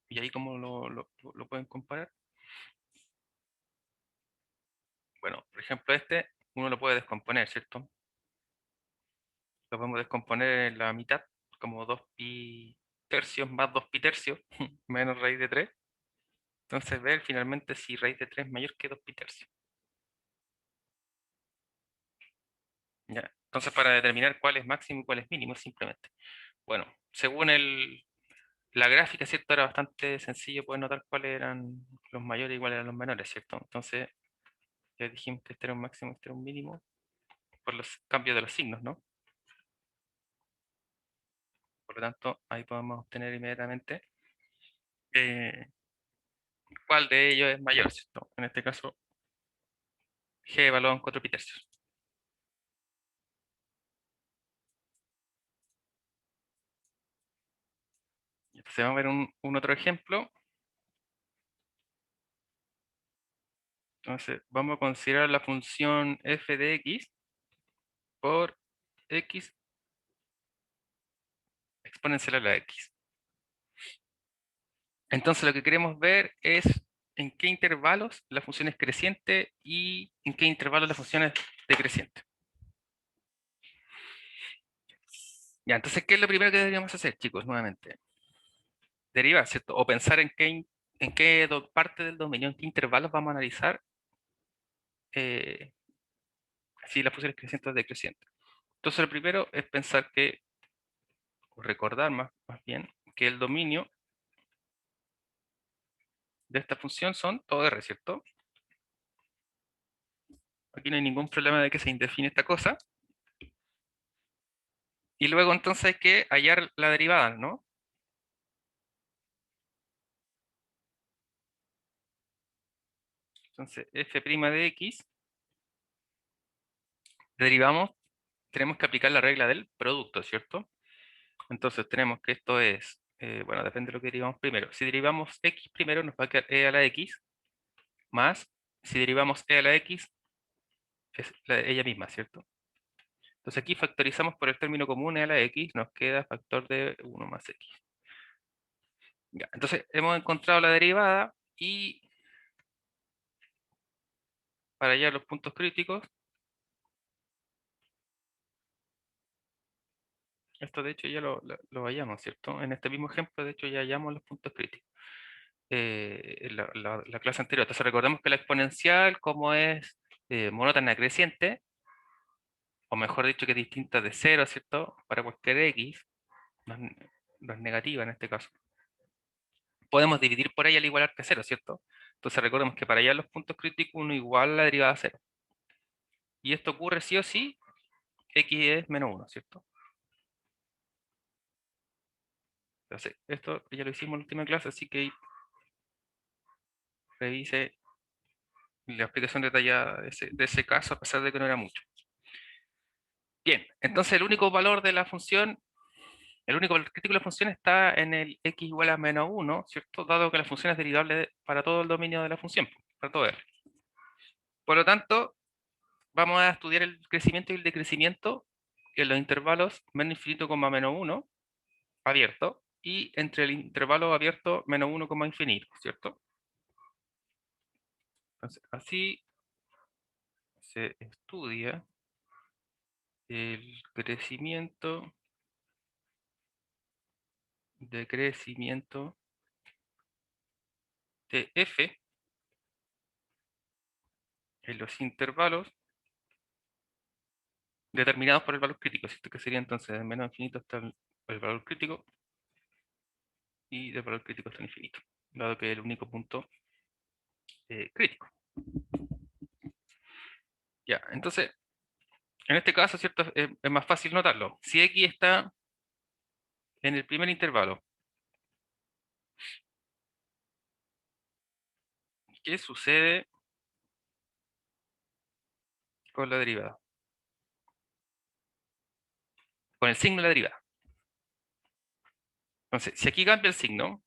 Y ahí cómo lo pueden comparar. Bueno, por ejemplo, este uno lo puede descomponer, ¿cierto? Lo podemos descomponer en la mitad, como 2 pi tercios más 2 pi tercios, menos raíz de 3. Entonces ver finalmente si raíz de 3 es mayor que 2 pi tercios. ¿Ya? Entonces para determinar cuál es máximo y cuál es mínimo, simplemente. Bueno, según la gráfica, ¿cierto? Era bastante sencillo poder notar cuáles eran los mayores y cuáles eran los menores, ¿cierto? Entonces ya dijimos que este era un máximo, este era un mínimo, por los cambios de los signos, ¿no? Por lo tanto, ahí podemos obtener inmediatamente eh, cuál de ellos es mayor, ¿cierto? En este caso, G evaluado en 4 pi tercios. Entonces vamos a ver un otro ejemplo. Entonces vamos a considerar la función f de x por x exponencial a la x. Entonces lo que queremos ver es en qué intervalos la función es creciente y en qué intervalos la función es decreciente. Ya, entonces, ¿qué es lo primero que deberíamos hacer, chicos? Nuevamente, derivar, ¿cierto? O pensar en qué parte del dominio, en qué intervalos vamos a analizar eh, si la función es creciente o decreciente. Entonces, lo primero es pensar que, o recordar más bien, que el dominio de esta función son todo R, ¿cierto? Aquí no hay ningún problema de que se indefine esta cosa. Y luego entonces hay que hallar la derivada, ¿no? Entonces, f' de x, derivamos, tenemos que aplicar la regla del producto, ¿cierto? Entonces tenemos que esto es, bueno, depende de lo que derivamos primero. Si derivamos x primero, nos va a quedar e a la x, más, si derivamos e a la x, es ella misma, ¿cierto? Entonces aquí factorizamos por el término común e a la x, nos queda factor de 1 más x. Ya, entonces hemos encontrado la derivada y para hallar los puntos críticos, esto de hecho ya lo hallamos, ¿cierto? En este mismo ejemplo, de hecho, ya hallamos los puntos críticos. En la clase anterior. Entonces recordemos que la exponencial, como es monótona creciente, o mejor dicho que es distinta de cero, ¿cierto? Para cualquier x, no es negativa en este caso. Podemos dividir por ella al igualar que cero, ¿cierto? Entonces recordemos que para hallar los puntos críticos uno iguala la derivada a cero. Y esto ocurre sí o sí, x es menos 1, ¿cierto? Entonces, esto ya lo hicimos en la última clase, así que revise la explicación detallada de ese caso, a pesar de que no era mucho. Bien, entonces el único valor de la función, el único valor crítico de la función está en el x igual a menos 1, ¿cierto? Dado que la función es derivable para todo el dominio de la función, para todo R. Por lo tanto, vamos a estudiar el crecimiento y el decrecimiento en los intervalos menos infinito, menos 1, abierto, y entre el intervalo abierto menos 1, infinito, ¿cierto? Entonces, así se estudia el crecimiento, decrecimiento de f en los intervalos determinados por el valor crítico, ¿cierto? Que sería entonces de menos infinito hasta el valor crítico y del valor crítico hasta el infinito, dado que es el único punto crítico. Ya, entonces, en este caso, ¿cierto? Es más fácil notarlo. Si x está en el primer intervalo, ¿qué sucede con la derivada? Con el signo de la derivada. Entonces, si aquí cambia el signo,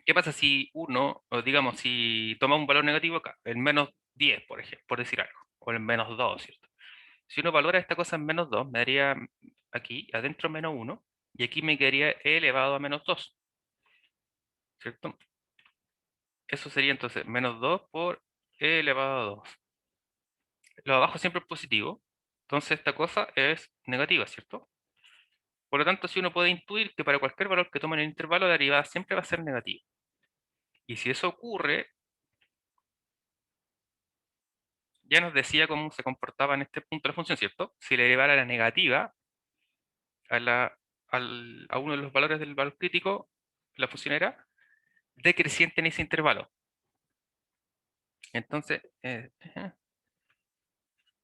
¿Qué pasa si uno, o digamos, si toma un valor negativo acá, el menos 10, por ejemplo, por decir algo, o el menos 2, ¿cierto? Si uno valora esta cosa en menos 2, me daría aquí, adentro menos 1, y aquí me quedaría e elevado a menos 2, ¿cierto? Eso sería entonces menos 2 por e elevado a 2. Lo de abajo siempre es positivo, entonces esta cosa es negativa, ¿cierto? Por lo tanto, si uno puede intuir que para cualquier valor que tome en el intervalo, la derivada siempre va a ser negativa. Y si eso ocurre, ya nos decía cómo se comportaba en este punto la función, ¿cierto? Si la derivada era negativa a, a uno de los valores del valor crítico, la función era decreciente en ese intervalo. Entonces,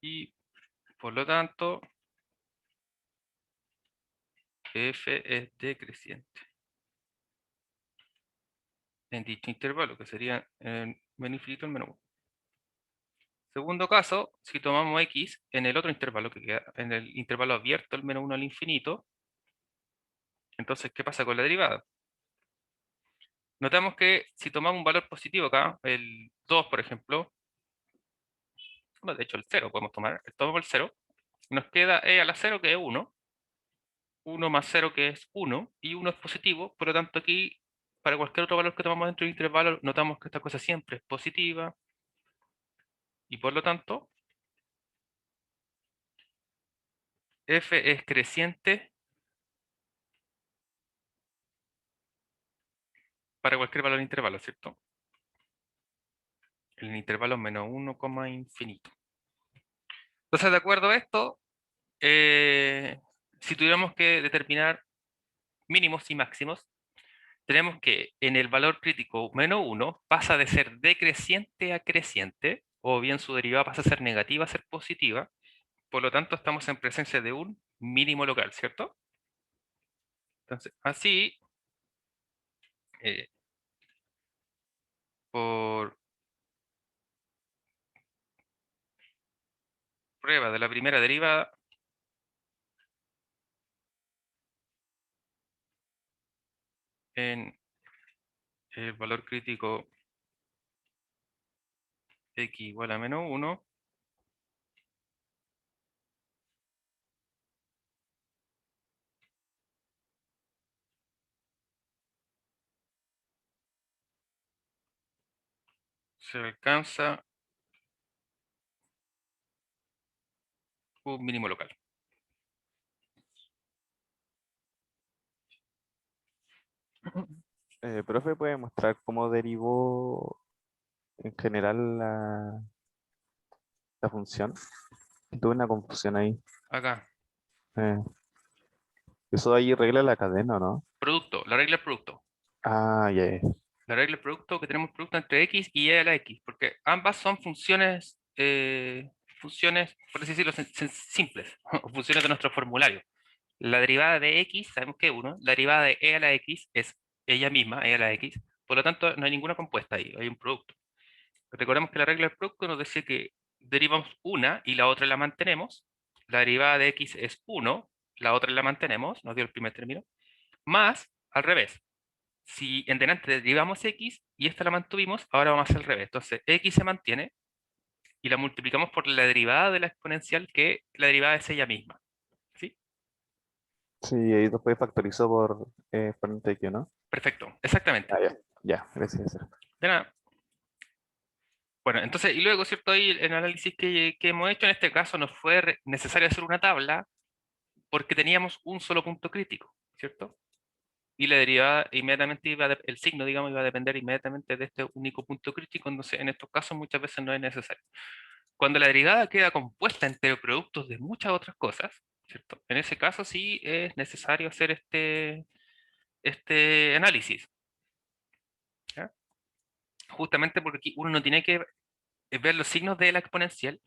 y por lo tanto, f es decreciente en dicho intervalo, que sería menos infinito el menos 1. Segundo caso, si tomamos x en el otro intervalo, que queda en el intervalo abierto, el menos 1 al infinito, entonces, ¿qué pasa con la derivada? Notamos que si tomamos un valor positivo acá, el 2, por ejemplo, bueno, de hecho el 0 podemos tomar, tomamos el 0, nos queda e a la 0 que es 1, 1 más 0 que es 1, y 1 es positivo, por lo tanto aquí, para cualquier otro valor que tomamos dentro del intervalo, notamos que esta cosa siempre es positiva, y por lo tanto, f es creciente para cualquier valor intervalo, ¿cierto? El intervalo menos 1, infinito. Entonces, de acuerdo a esto, si tuviéramos que determinar mínimos y máximos, tenemos que en el valor crítico menos 1 pasa de ser decreciente a creciente, o bien su derivada pasa a ser negativa a ser positiva, por lo tanto estamos en presencia de un mínimo local, ¿cierto? Entonces, así, eh, por prueba de la primera derivada, en el valor crítico x igual a menos 1, se alcanza un mínimo local. Profe, ¿puede mostrar cómo derivó en general la función? Tuve una confusión ahí. Acá, Eh, eso ahí regla la cadena, ¿o no? producto, la regla del producto. Ah, ya, ya. La regla del producto, que tenemos producto entre x y e a la x, porque ambas son funciones, funciones, por así decirlo, simples, o funciones de nuestro formulario. La derivada de x, sabemos que es 1, la derivada de e a la x es ella misma, e a la x, por lo tanto no hay ninguna compuesta ahí, hay un producto. Recordemos que la regla del producto nos decía que derivamos una y la otra la mantenemos, la derivada de x es 1, la otra la mantenemos, nos dio el primer término, más al revés. Si en delante derivamos x y esta la mantuvimos, ahora vamos a hacer al revés. Entonces, x se mantiene y la multiplicamos por la derivada de la exponencial, que la derivada es ella misma. ¿Sí? Sí, ahí después factorizó por exponente Q, ¿no? Perfecto, exactamente. Ah, ya. Ya, gracias. De nada. Bueno, entonces, y luego, ¿cierto? Ahí el análisis que hemos hecho en este caso nos fue necesario hacer una tabla porque teníamos un solo punto crítico, ¿cierto? Y la derivada inmediatamente el signo, digamos, iba a depender inmediatamente de este único punto crítico, entonces en estos casos muchas veces no es necesario. Cuando la derivada queda compuesta entre productos de muchas otras cosas, ¿cierto? En ese caso sí es necesario hacer este análisis, ¿ya? Justamente porque aquí uno no tiene que ver los signos de la exponencial,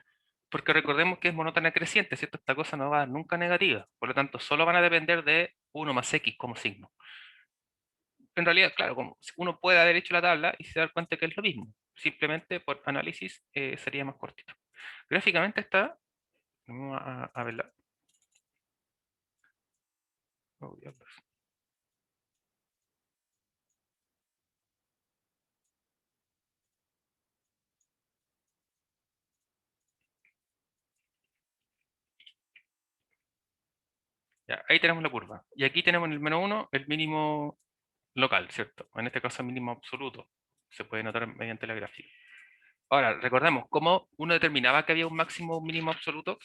porque recordemos que es monótona creciente, ¿cierto? Esta cosa no va a dar nunca negativa, por lo tanto solo van a depender de 1 más x como signo. En realidad, claro, como uno puede haber hecho la tabla y se dar cuenta que es lo mismo, simplemente por análisis sería más cortito. Gráficamente está, vamos a verla. Oh, diablos. Ya, ahí tenemos la curva. Y aquí tenemos en el menos 1 el mínimo local, ¿cierto? En este caso el mínimo absoluto. Se puede notar mediante la gráfica. Ahora, recordemos, ¿cómo uno determinaba que había un máximo o un mínimo absoluto?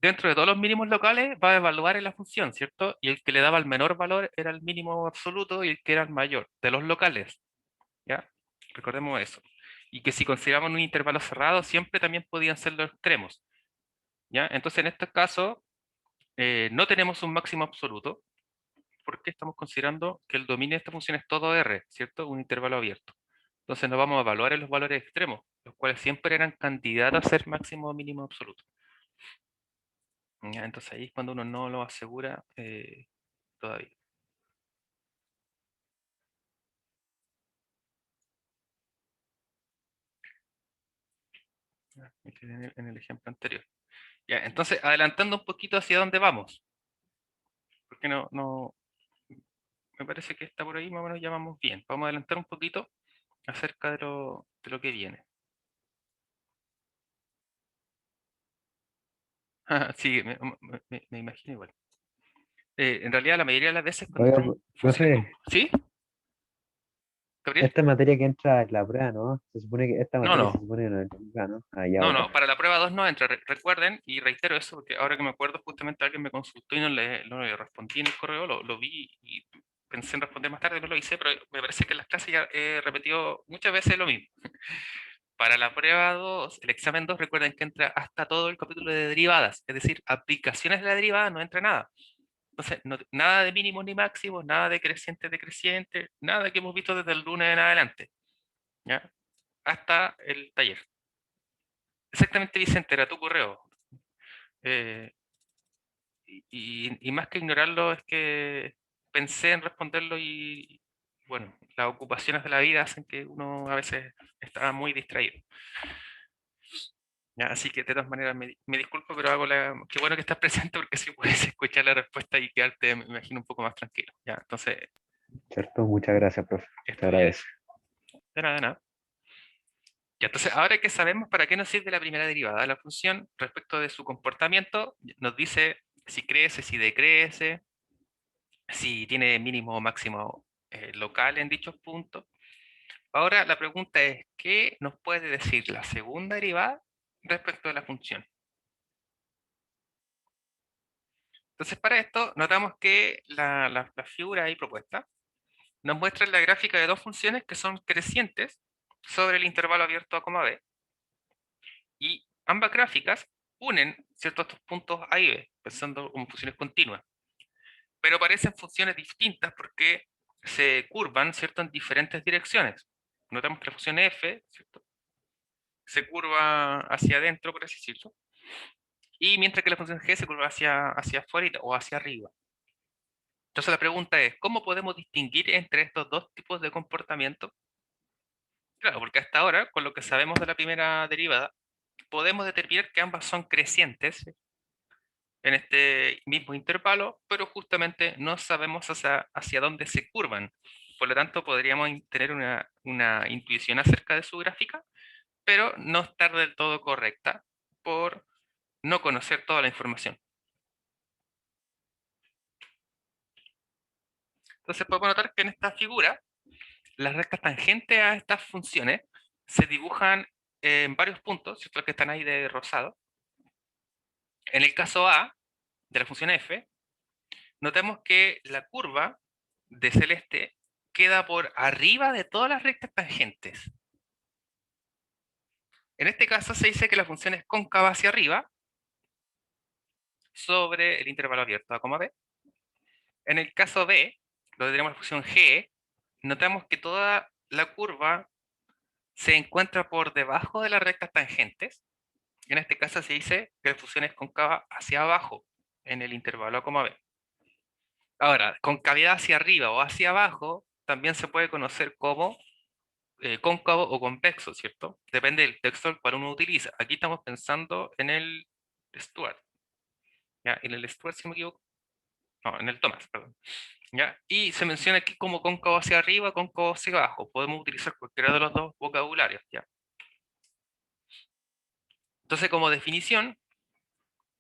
Dentro de todos los mínimos locales va a evaluar en la función, ¿cierto? Y el que le daba el menor valor era el mínimo absoluto y el que era el mayor, de los locales, ¿ya? Recordemos eso. Y que si consideramos un intervalo cerrado, siempre también podían ser los extremos, ¿ya? Entonces, en este caso, no tenemos un máximo absoluto, porque estamos considerando que el dominio de esta función es todo R, ¿cierto? Un intervalo abierto. Entonces nos vamos a evaluar en los valores extremos, los cuales siempre eran candidatos a ser máximo o mínimo absoluto. ¿Ya? Entonces ahí es cuando uno no lo asegura todavía. Ya, me quedé en el ejemplo anterior. Ya, entonces, adelantando un poquito hacia dónde vamos, porque me parece que está por ahí, más o menos ya vamos bien. Vamos a adelantar un poquito acerca de lo que viene. Sí, me imagino igual. En realidad, la mayoría de las veces cuando Oiga, estamos funciones profe, ¿Sí? ¿Gabriel? esta materia que entra en la prueba, ¿no? Se supone que esta No, materia se no. supone que no entra en la prueba, ¿no? Ah, ya, No, ok. no, para la prueba 2 no entra. Recuerden, y reitero eso, porque ahora que me acuerdo, justamente alguien me consultó y no le respondí en el correo, lo vi y pensé en responder más tarde, no lo hice, pero me parece que en las clases ya he repetido muchas veces lo mismo. Para la prueba 2, el examen 2, recuerden que entra hasta todo el capítulo de derivadas, es decir, aplicaciones de la derivada no entra nada. Entonces, nada de mínimos ni máximos, nada de decreciente, nada que hemos visto desde el lunes en adelante, ¿ya? Hasta el taller. Exactamente, Vicente, era tu correo. Eh, y más que ignorarlo, es que pensé en responderlo y, bueno, las ocupaciones de la vida hacen que uno a veces está muy distraído. ¿Ya? Así que de todas maneras me disculpo, pero qué bueno que estás presente porque así puedes escuchar la respuesta y quedarte, me imagino, un poco más tranquilo. ¿Ya? Entonces, ¿Cierto? Muchas gracias, profe. Se estudia agradece. eso. De nada, de nada. Ya, entonces, ahora que sabemos para qué nos sirve la primera derivada de la función respecto de su comportamiento, nos dice si crece, si decrece, si tiene mínimo o máximo local en dichos puntos. Ahora la pregunta es, ¿qué nos puede decir la segunda derivada respecto de la función? Entonces, para esto, notamos que la figura ahí propuesta nos muestra la gráfica de dos funciones que son crecientes sobre el intervalo abierto a, b, y ambas gráficas unen ciertos estos puntos A y B, pensando como funciones continuas, pero parecen funciones distintas porque se curvan, ¿cierto?, en diferentes direcciones. Notamos que la función f, ¿cierto?, se curva hacia adentro, por así decirlo, y mientras que la función g se curva hacia afuera o hacia arriba. Entonces la pregunta es, ¿cómo podemos distinguir entre estos dos tipos de comportamiento? Claro, porque hasta ahora, con lo que sabemos de la primera derivada, podemos determinar que ambas son crecientes en este mismo intervalo, pero justamente no sabemos hacia dónde se curvan. Por lo tanto, podríamos tener una intuición acerca de su gráfica, pero no estar del todo correcta por no conocer toda la información. Entonces podemos notar que en esta figura, las rectas tangentes a estas funciones se dibujan en varios puntos, ¿cierto?, que están ahí de rosado. En el caso A, de la función f, notemos que la curva de celeste queda por arriba de todas las rectas tangentes. En este caso se dice que la función es cóncava hacia arriba sobre el intervalo abierto a, b. En el caso B, donde tenemos la función g, notamos que toda la curva se encuentra por debajo de las rectas tangentes. En este caso se dice que la función es cóncava hacia abajo en el intervalo a, b. Ahora, concavidad hacia arriba o hacia abajo también se puede conocer como cóncavo o convexo, ¿cierto? Depende del texto al cual uno utiliza. Aquí estamos pensando en el Stuart. ¿Ya? En el Stuart, si no me equivoco. No, en el Thomas, perdón. ¿Ya? Y se menciona aquí como cóncavo hacia arriba, cóncavo hacia abajo. Podemos utilizar cualquiera de los dos vocabularios, ¿ya? Entonces, como definición,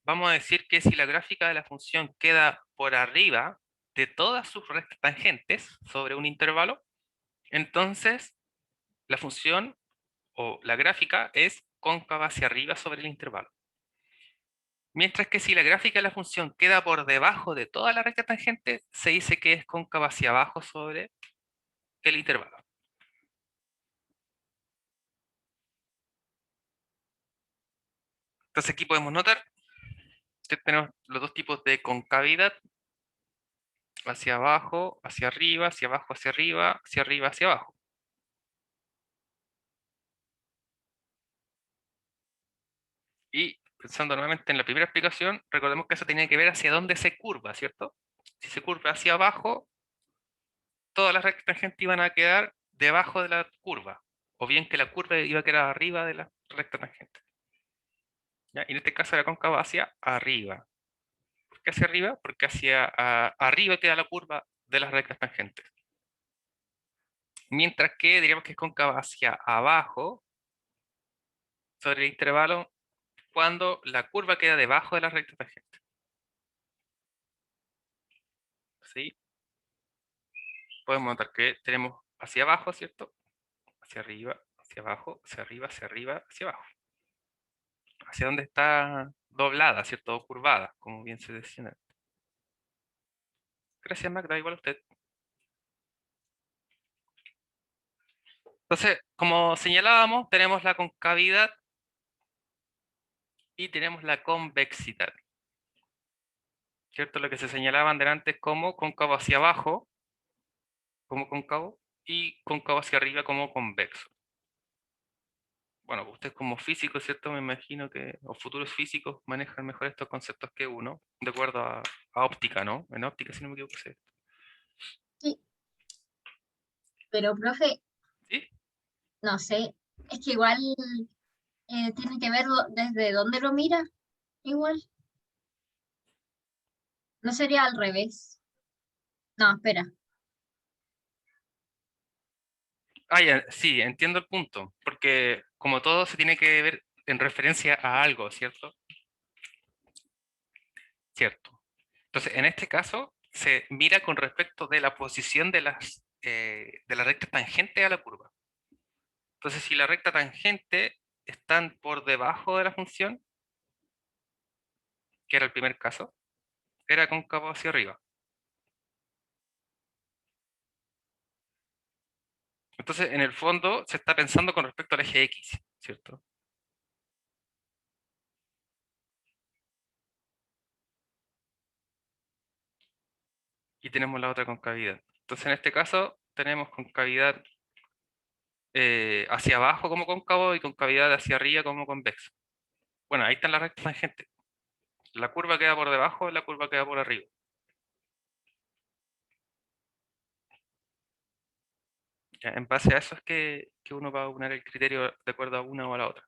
vamos a decir que si la gráfica de la función queda por arriba de todas sus rectas tangentes sobre un intervalo, entonces la función o la gráfica es cóncava hacia arriba sobre el intervalo. Mientras que si la gráfica de la función queda por debajo de toda la recta tangente, se dice que es cóncava hacia abajo sobre el intervalo. Entonces aquí podemos notar que tenemos los dos tipos de concavidad, hacia abajo, hacia arriba, hacia abajo, hacia arriba, hacia arriba, hacia abajo. Y pensando nuevamente en la primera explicación, recordemos que eso tenía que ver hacia dónde se curva, ¿cierto? Si se curva hacia abajo, todas las rectas tangentes iban a quedar debajo de la curva, o bien que la curva iba a quedar arriba de la recta tangente. ¿Ya? Y en este caso era cóncava hacia arriba. ¿Por qué hacia arriba? Porque hacia arriba queda la curva de las rectas tangentes. Mientras que diríamos que es cóncava hacia abajo sobre el intervalo cuando la curva queda debajo de la recta tangente. ¿Sí? Podemos notar que tenemos hacia abajo, ¿cierto? Hacia arriba, hacia abajo, hacia arriba, hacia arriba, hacia abajo. Hacia donde está doblada, ¿cierto? O curvada, como bien se decía. Gracias, Magda, igual a usted. Entonces, como señalábamos, tenemos la concavidad y tenemos la convexidad. ¿Cierto? Lo que se señalaban delante como cóncavo hacia abajo, como cóncavo, y cóncavo hacia arriba como convexo. Bueno, usted como físico, ¿cierto? Me imagino que los futuros físicos manejan mejor estos conceptos que uno, de acuerdo a óptica, ¿no? En óptica, si no me equivoco, sí. Sí, pero profe, ¿Sí? no sé, es que igual tiene que ver desde dónde lo mira, igual. No sería al revés. No, espera. Ah, ya, sí, entiendo el punto, porque como todo se tiene que ver en referencia a algo, ¿cierto? Cierto. Entonces, en este caso, se mira con respecto de la posición de la recta tangente a la curva. Entonces, si la recta tangente están por debajo de la función, que era el primer caso, era cóncavo hacia arriba. Entonces, en el fondo, se está pensando con respecto al eje X, ¿cierto? Y tenemos la otra concavidad. Entonces, en este caso, tenemos concavidad hacia abajo como cóncavo y concavidad hacia arriba como convexo. Bueno, ahí están las rectas tangentes. La curva queda por debajo y la curva queda por arriba. Ya, en base a eso es que uno va a unir el criterio de acuerdo a una o a la otra.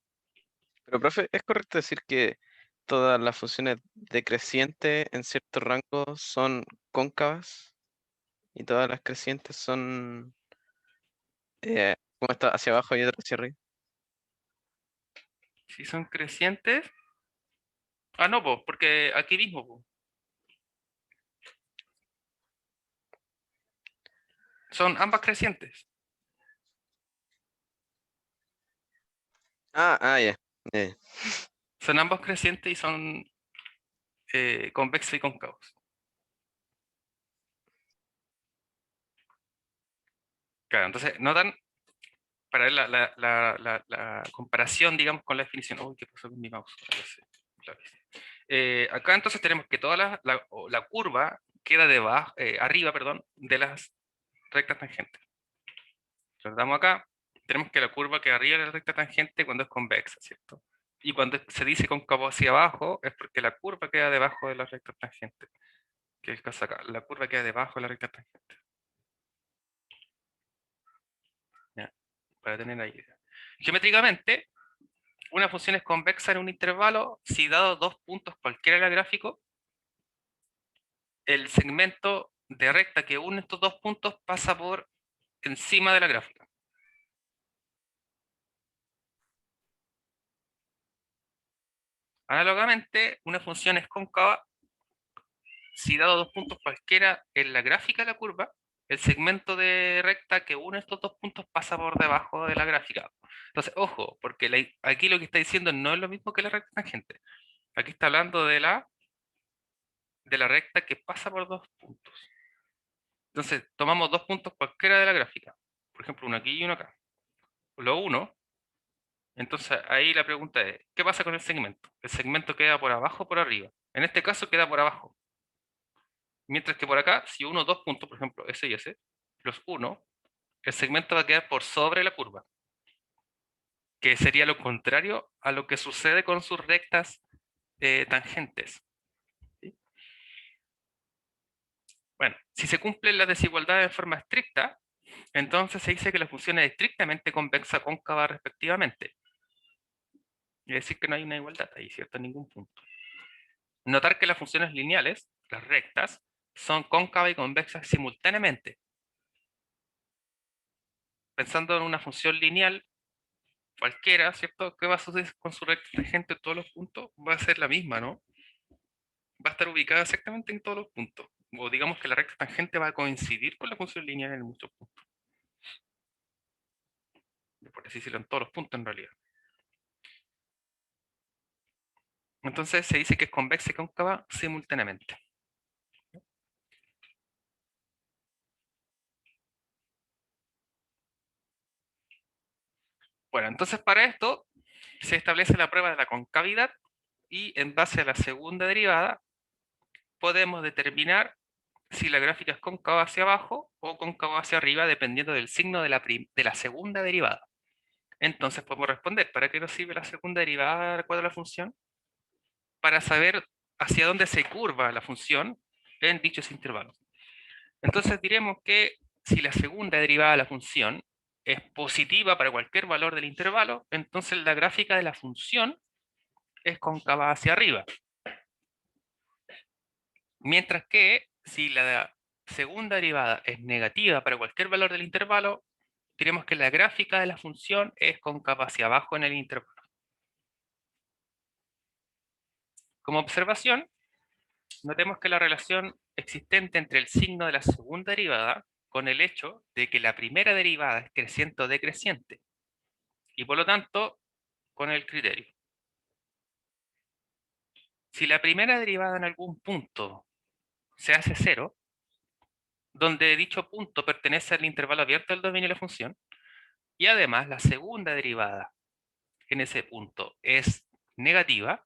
Pero, profe, ¿es correcto decir que todas las funciones decrecientes en cierto rango son cóncavas y todas las crecientes son como está hacia abajo y otra hacia arriba? Si son crecientes... Ah, no, po, porque aquí mismo, po. Son ambas crecientes. Ya. Son ambos crecientes y son convexos y cóncavos. Claro, entonces notan, para ver la comparación, digamos, con la definición. Uy, ¿qué pasó con mi mouse? Acá entonces tenemos que toda la curva queda debajo, arriba, perdón, de las rectas tangentes. Si lo damos acá, tenemos que la curva queda arriba de la recta tangente cuando es convexa, ¿cierto? Y cuando se dice cóncavo hacia abajo, es porque la curva queda debajo de la recta tangente. Que es el caso acá, la curva queda debajo de la recta tangente. ¿Ya? Para tener la idea. Geométricamente, una función es convexa en un intervalo si dado dos puntos cualquiera del gráfico, el segmento de recta que une estos dos puntos pasa por encima de la gráfica. Análogamente, una función es cóncava si dado dos puntos cualquiera en la gráfica de la curva, el segmento de recta que une estos dos puntos pasa por debajo de la gráfica. Entonces, ojo, porque aquí lo que está diciendo no es lo mismo que la recta tangente. Aquí está hablando de la recta que pasa por dos puntos. Entonces, tomamos dos puntos cualquiera de la gráfica. Por ejemplo, uno aquí y uno acá. Lo uno. Entonces, ahí la pregunta es, ¿qué pasa con el segmento? ¿El segmento queda por abajo o por arriba? En este caso queda por abajo. Mientras que por acá, si uno dos puntos, por ejemplo, ese y ese, los uno, el segmento va a quedar por sobre la curva, que sería lo contrario a lo que sucede con sus rectas tangentes. ¿Sí? Bueno, si se cumplen las desigualdades de forma estricta, entonces se dice que la función es estrictamente convexa cóncava respectivamente. Es decir, que no hay una igualdad ahí, ¿cierto? En ningún punto. Notar que las funciones lineales, las rectas, son cóncavas y convexas simultáneamente. Pensando en una función lineal, cualquiera, ¿cierto? ¿Qué va a suceder con su recta tangente en todos los puntos? Va a ser la misma, ¿no? Va a estar ubicada exactamente en todos los puntos. O digamos que la recta tangente va a coincidir con la función lineal en muchos puntos. Por así decirlo, en todos los puntos en realidad. Entonces se dice que es convexa y cóncava simultáneamente. Bueno, entonces para esto se establece la prueba de la concavidad y en base a la segunda derivada podemos determinar si la gráfica es cóncava hacia abajo o cóncava hacia arriba dependiendo del signo de la segunda derivada. Entonces podemos responder, ¿para qué nos sirve la segunda derivada del cuadro de la función? Para saber hacia dónde se curva la función en dichos intervalos. Entonces diremos que si la segunda derivada de la función es positiva para cualquier valor del intervalo, entonces la gráfica de la función es cóncava hacia arriba. Mientras que si la segunda derivada es negativa para cualquier valor del intervalo, diremos que la gráfica de la función es cóncava hacia abajo en el intervalo. Como observación, notemos que la relación existente entre el signo de la segunda derivada con el hecho de que la primera derivada es creciente o decreciente, y por lo tanto, con el criterio. Si la primera derivada en algún punto se hace cero, donde dicho punto pertenece al intervalo abierto del dominio de la función, y además la segunda derivada en ese punto es negativa,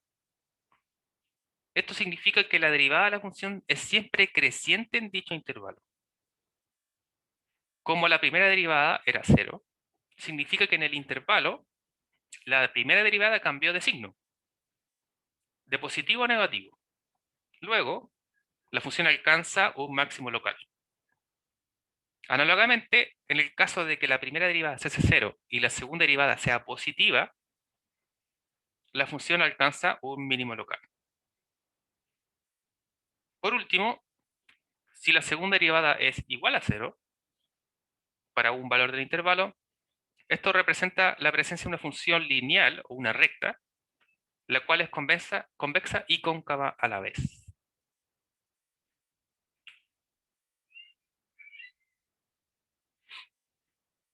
esto significa que la derivada de la función es siempre creciente en dicho intervalo. Como la primera derivada era cero, significa que en el intervalo la primera derivada cambió de signo, de positivo a negativo. Luego, la función alcanza un máximo local. Análogamente, en el caso de que la primera derivada sea cero y la segunda derivada sea positiva, la función alcanza un mínimo local. Por último, si la segunda derivada es igual a 0, para un valor del intervalo, esto representa la presencia de una función lineal o una recta, la cual es convexa y cóncava a la vez.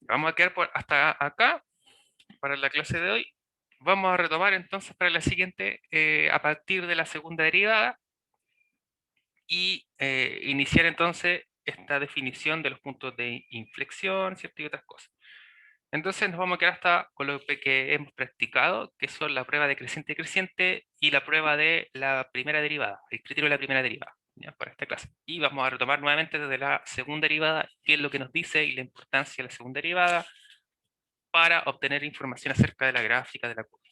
Vamos a quedar hasta acá para la clase de hoy. Vamos a retomar entonces para la siguiente a partir de la segunda derivada y iniciar entonces esta definición de los puntos de inflexión, ¿cierto? Y otras cosas. Entonces nos vamos a quedar hasta con lo que hemos practicado, que son la prueba de creciente y creciente y la prueba de la primera derivada, el criterio de la primera derivada, ¿ya? Para esta clase. Y vamos a retomar nuevamente desde la segunda derivada, qué es lo que nos dice y la importancia de la segunda derivada para obtener información acerca de la gráfica de la curva.